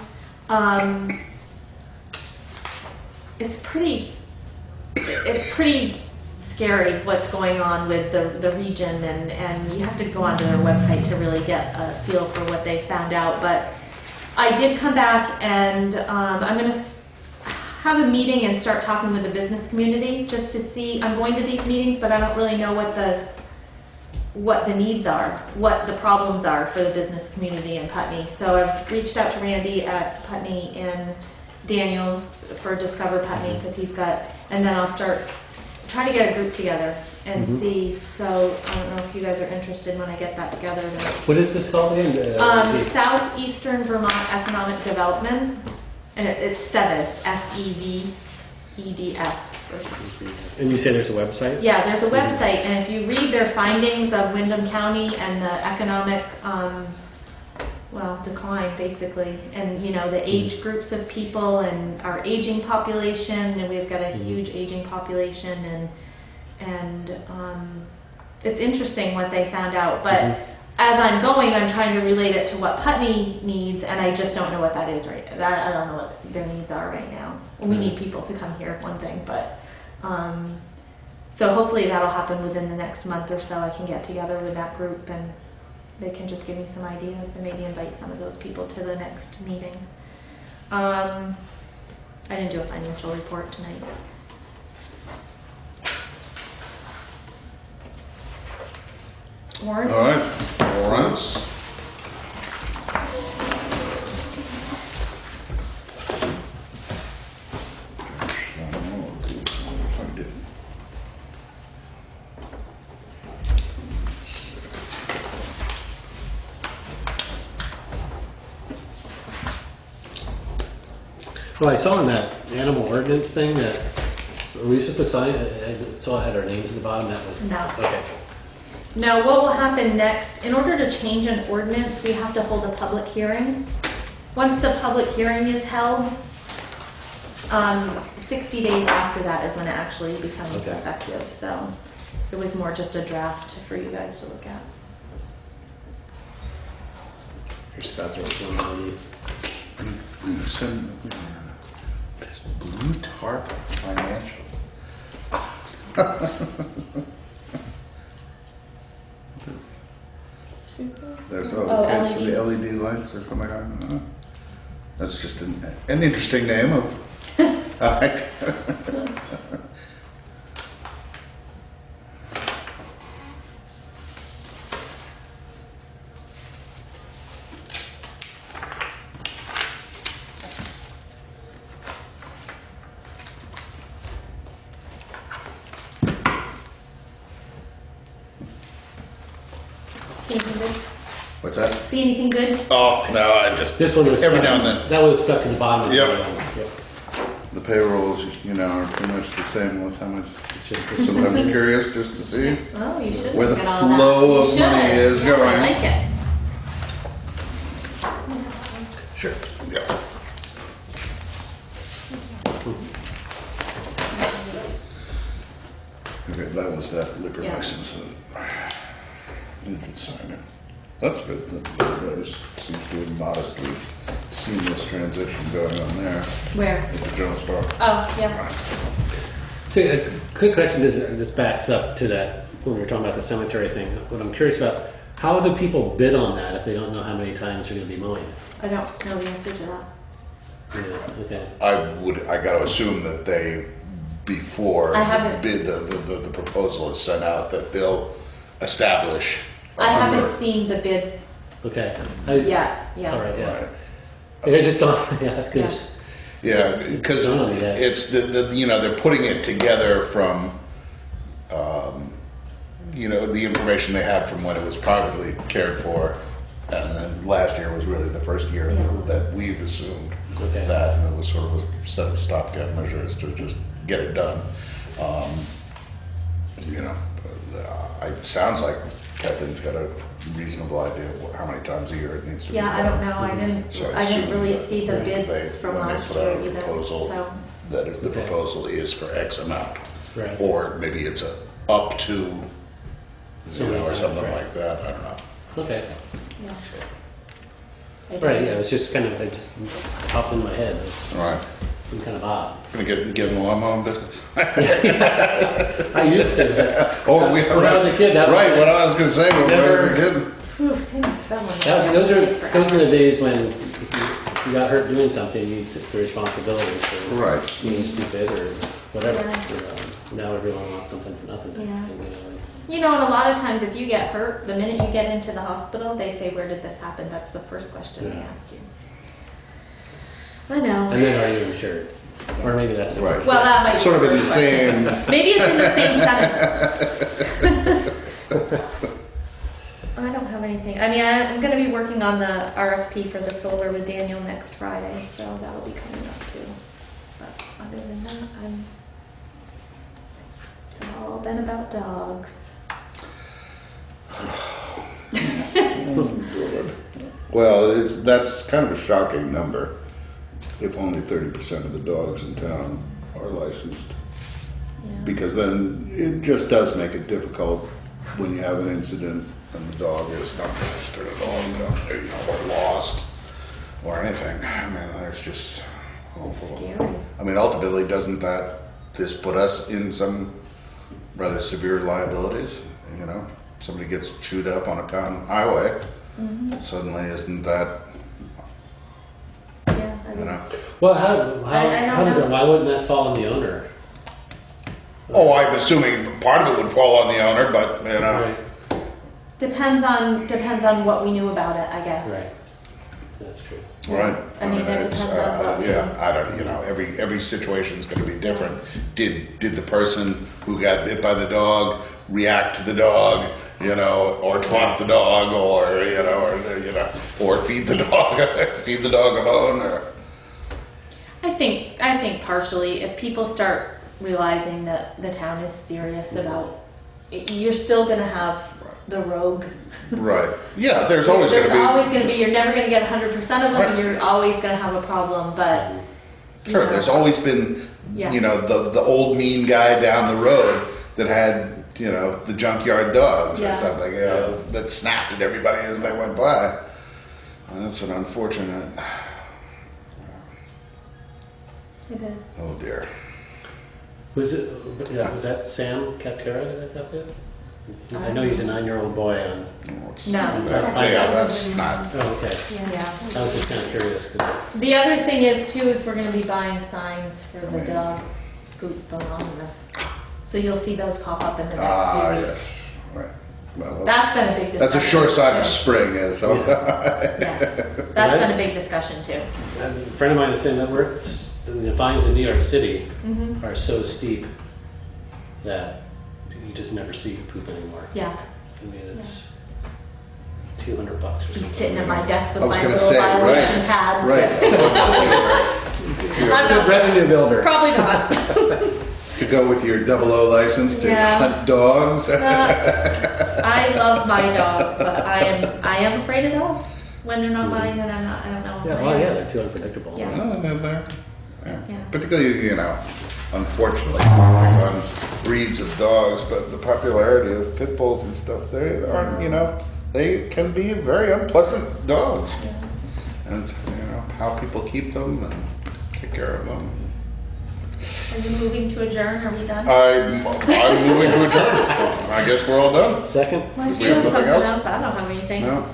It's pretty scary what's going on with the region, and you have to go onto their website to really get a feel for what they found out. But I did come back, and I'm going to have a meeting and start talking with the business community just to see. I'm going to these meetings, but I don't really know what the needs are, what the problems are for the business community in Putney. So I've reached out to Randy at Putney and Daniel for Discover Putney, because he's got, and then I'll start try to get a group together and see. So I don't know if you guys are interested when I get that together. What is this called again? Southeastern Vermont Economic Development, and it's SEVEDS, SEVEDS. And you say there's a website? Yeah, there's a website, and if you read their findings of Windham County and the economic, decline basically, and the age groups of people and our aging population, and we've got a huge aging population, and it's interesting what they found out. But as I'm going, I'm trying to relate it to what Putney needs, and I just don't know what that is right. I don't know what their needs are right now. And we need people to come here, one thing, but so hopefully that'll happen within the next month or so. I can get together with that group, and they can just give me some ideas and maybe invite some of those people to the next meeting. I didn't do a financial report tonight. Warrants? All right, warrants. Well, I saw in that animal ordinance thing that, were we supposed to sign, I saw it had our names at the bottom, that was... No. Okay. Now, what will happen next, in order to change an ordinance, we have to hold a public hearing. Once the public hearing is held, 60 days after that is when it actually becomes effective. So it was more just a draft for you guys to look at. Here's Scott's one underneath. This blue tarp financial. There's so the LED lights or something like that. That's just an interesting name of. What's that? See anything good? Oh, no, I just, This one was every stuck- now and then. That was stuck in the bottom. Of the Yep. Yep. The payrolls, you know, are pretty much the same all the time. It's just Sometimes curious just to see. Oh, you should Where the look at all that. flow You of should. money is Yeah, going. I like it. Sure. Yeah. Okay, that was that liquor Yeah. license. You can sign it. That's good. That just seems to be a modestly seamless transition going on there Where? with the general store. Oh, yeah. So a quick question, this backs up to that, when we were talking about the cemetery thing. What I'm curious about, how do people bid on that if they don't know how many times you're going to be mowing it? I don't know the answer to that. Yeah, okay. I gotta assume that they, before I haven't- bid, the proposal is sent out, that they'll establish. a I number. haven't seen the bid Okay. yet, yeah. All right, yeah. Right. I just don't, yeah, because, Yeah, because Oh, yeah. it's you know, they're putting it together from, you know, the information they had from when it was privately cared for, and then last year was really the first year Yeah. that we've assumed Okay. that, and it was sort of a set of stopgap measures to just get it done. You know, it sounds like Kathleen's got a reasonable idea of how many times a year it needs to be done. Yeah, I don't know, I didn't, So I didn't assume really that see the when bids they- from when they last put out year a either, proposal, so. that if the Okay. proposal is for X amount, Right. or maybe it's a up to, you Something know, or like something that, right. like that, I don't know. okay. Yeah. I Right, don't- yeah, it was just kind of, it just popped in my head. It was All right, some kind of odd. gonna get in the lawnmower business? I used to, but Oh, when I was a kid, that was. right, what I was gonna say, when I was a kid. Whew, things fell in. That, those are the days when if you got hurt doing something, you took the responsibility for Right. being stupid or whatever. Yeah. You know, now everyone wants something for nothing. Yeah. You know, You know, and a lot of times if you get hurt, the minute you get into the hospital, they say, where did this happen? That's the first question they Yeah. ask you. I know. and then are you insured? Or maybe that's the Right. first Well, that might be Sort of in the first question. same, Maybe it's in the same sentence. I don't have anything. I mean, I'm going to be working on the RFP for the solar with Daniel next Friday, so that'll be coming up too. But other than that, it's all been about dogs. well, that's kind of a shocking number, if only 30% of the dogs in town are licensed. Yeah. Because then it just does make it difficult when you have an incident and the dog is not registered at all, you know, or lost or anything. I mean, there's just awful. Scary. I mean, ultimately, doesn't this put us in some rather severe liabilities? You know, somebody gets chewed up on a county highway, suddenly isn't that, Yeah, I you mean, know? Well, I don't how does know. it, why wouldn't that fall on the owner? Oh, I'm assuming part of it would fall on the owner, but, you know. Right, depends on what we knew about it, I guess. right. That's true. Right. I mean, it it's, depends on what we- yeah, I don't, you know, every situation's gonna be different. Did the person who got bit by the dog react to the dog, you know, or taunt the dog, or, you know, or feed the dog, feed the dog alone, or? I think partially, if people start realizing that the town is serious about, you're still gonna have the rogue. Right. Yeah, there's always There's gonna be. always gonna be, you're never gonna get 100% of them, Right. and you're always gonna have a problem, but. Sure, you know, there's always been, Yeah. you know, the old mean guy down the road that had, you know, the junkyard dogs Yeah. or something, you know, that snapped at everybody as they went by. And that's an unfortunate. It is. Oh dear. Was it, yeah, was that Sam Capcara that got bit? I know he's a 9-year-old boy on, Oh, it's- No, yeah, that's not. oh, okay. Yeah. I was just kind of curious. 'Cause The other thing is too, is we're gonna be buying signs for the dog poop along the, so you'll see those pop up in the next few weeks. Yes. Right. Well, That's been a big discussion. that's a sure sign of too. spring, is so. Yes, that's been a big discussion too. A friend of mine is saying that the fines in New York City Mm-hmm. are so steep that you just never see poop anymore. Yeah, I mean, it's $200 or something. He's sitting at my desk with I was my gonna little say, violation right, pad. right. I'm not, Revenue builder. probably not. To go with your 00 license to Yeah. hunt dogs. I love my dog, but I am afraid of dogs. When they're not mine, then I'm not. I don't know. Yeah, oh yeah, they're too unpredictable. Yeah. Oh, they're- yeah. Yeah. Particularly, unfortunately, on breeds of dogs, but the popularity of pit bulls and stuff, they are, they can be very unpleasant dogs. And, how people keep them and take care of them. Are you moving to adjourn? Are we done? I'm moving to adjourn. I guess we're all done. Second? Unless we you have have nothing something else? else. I don't have anything. No,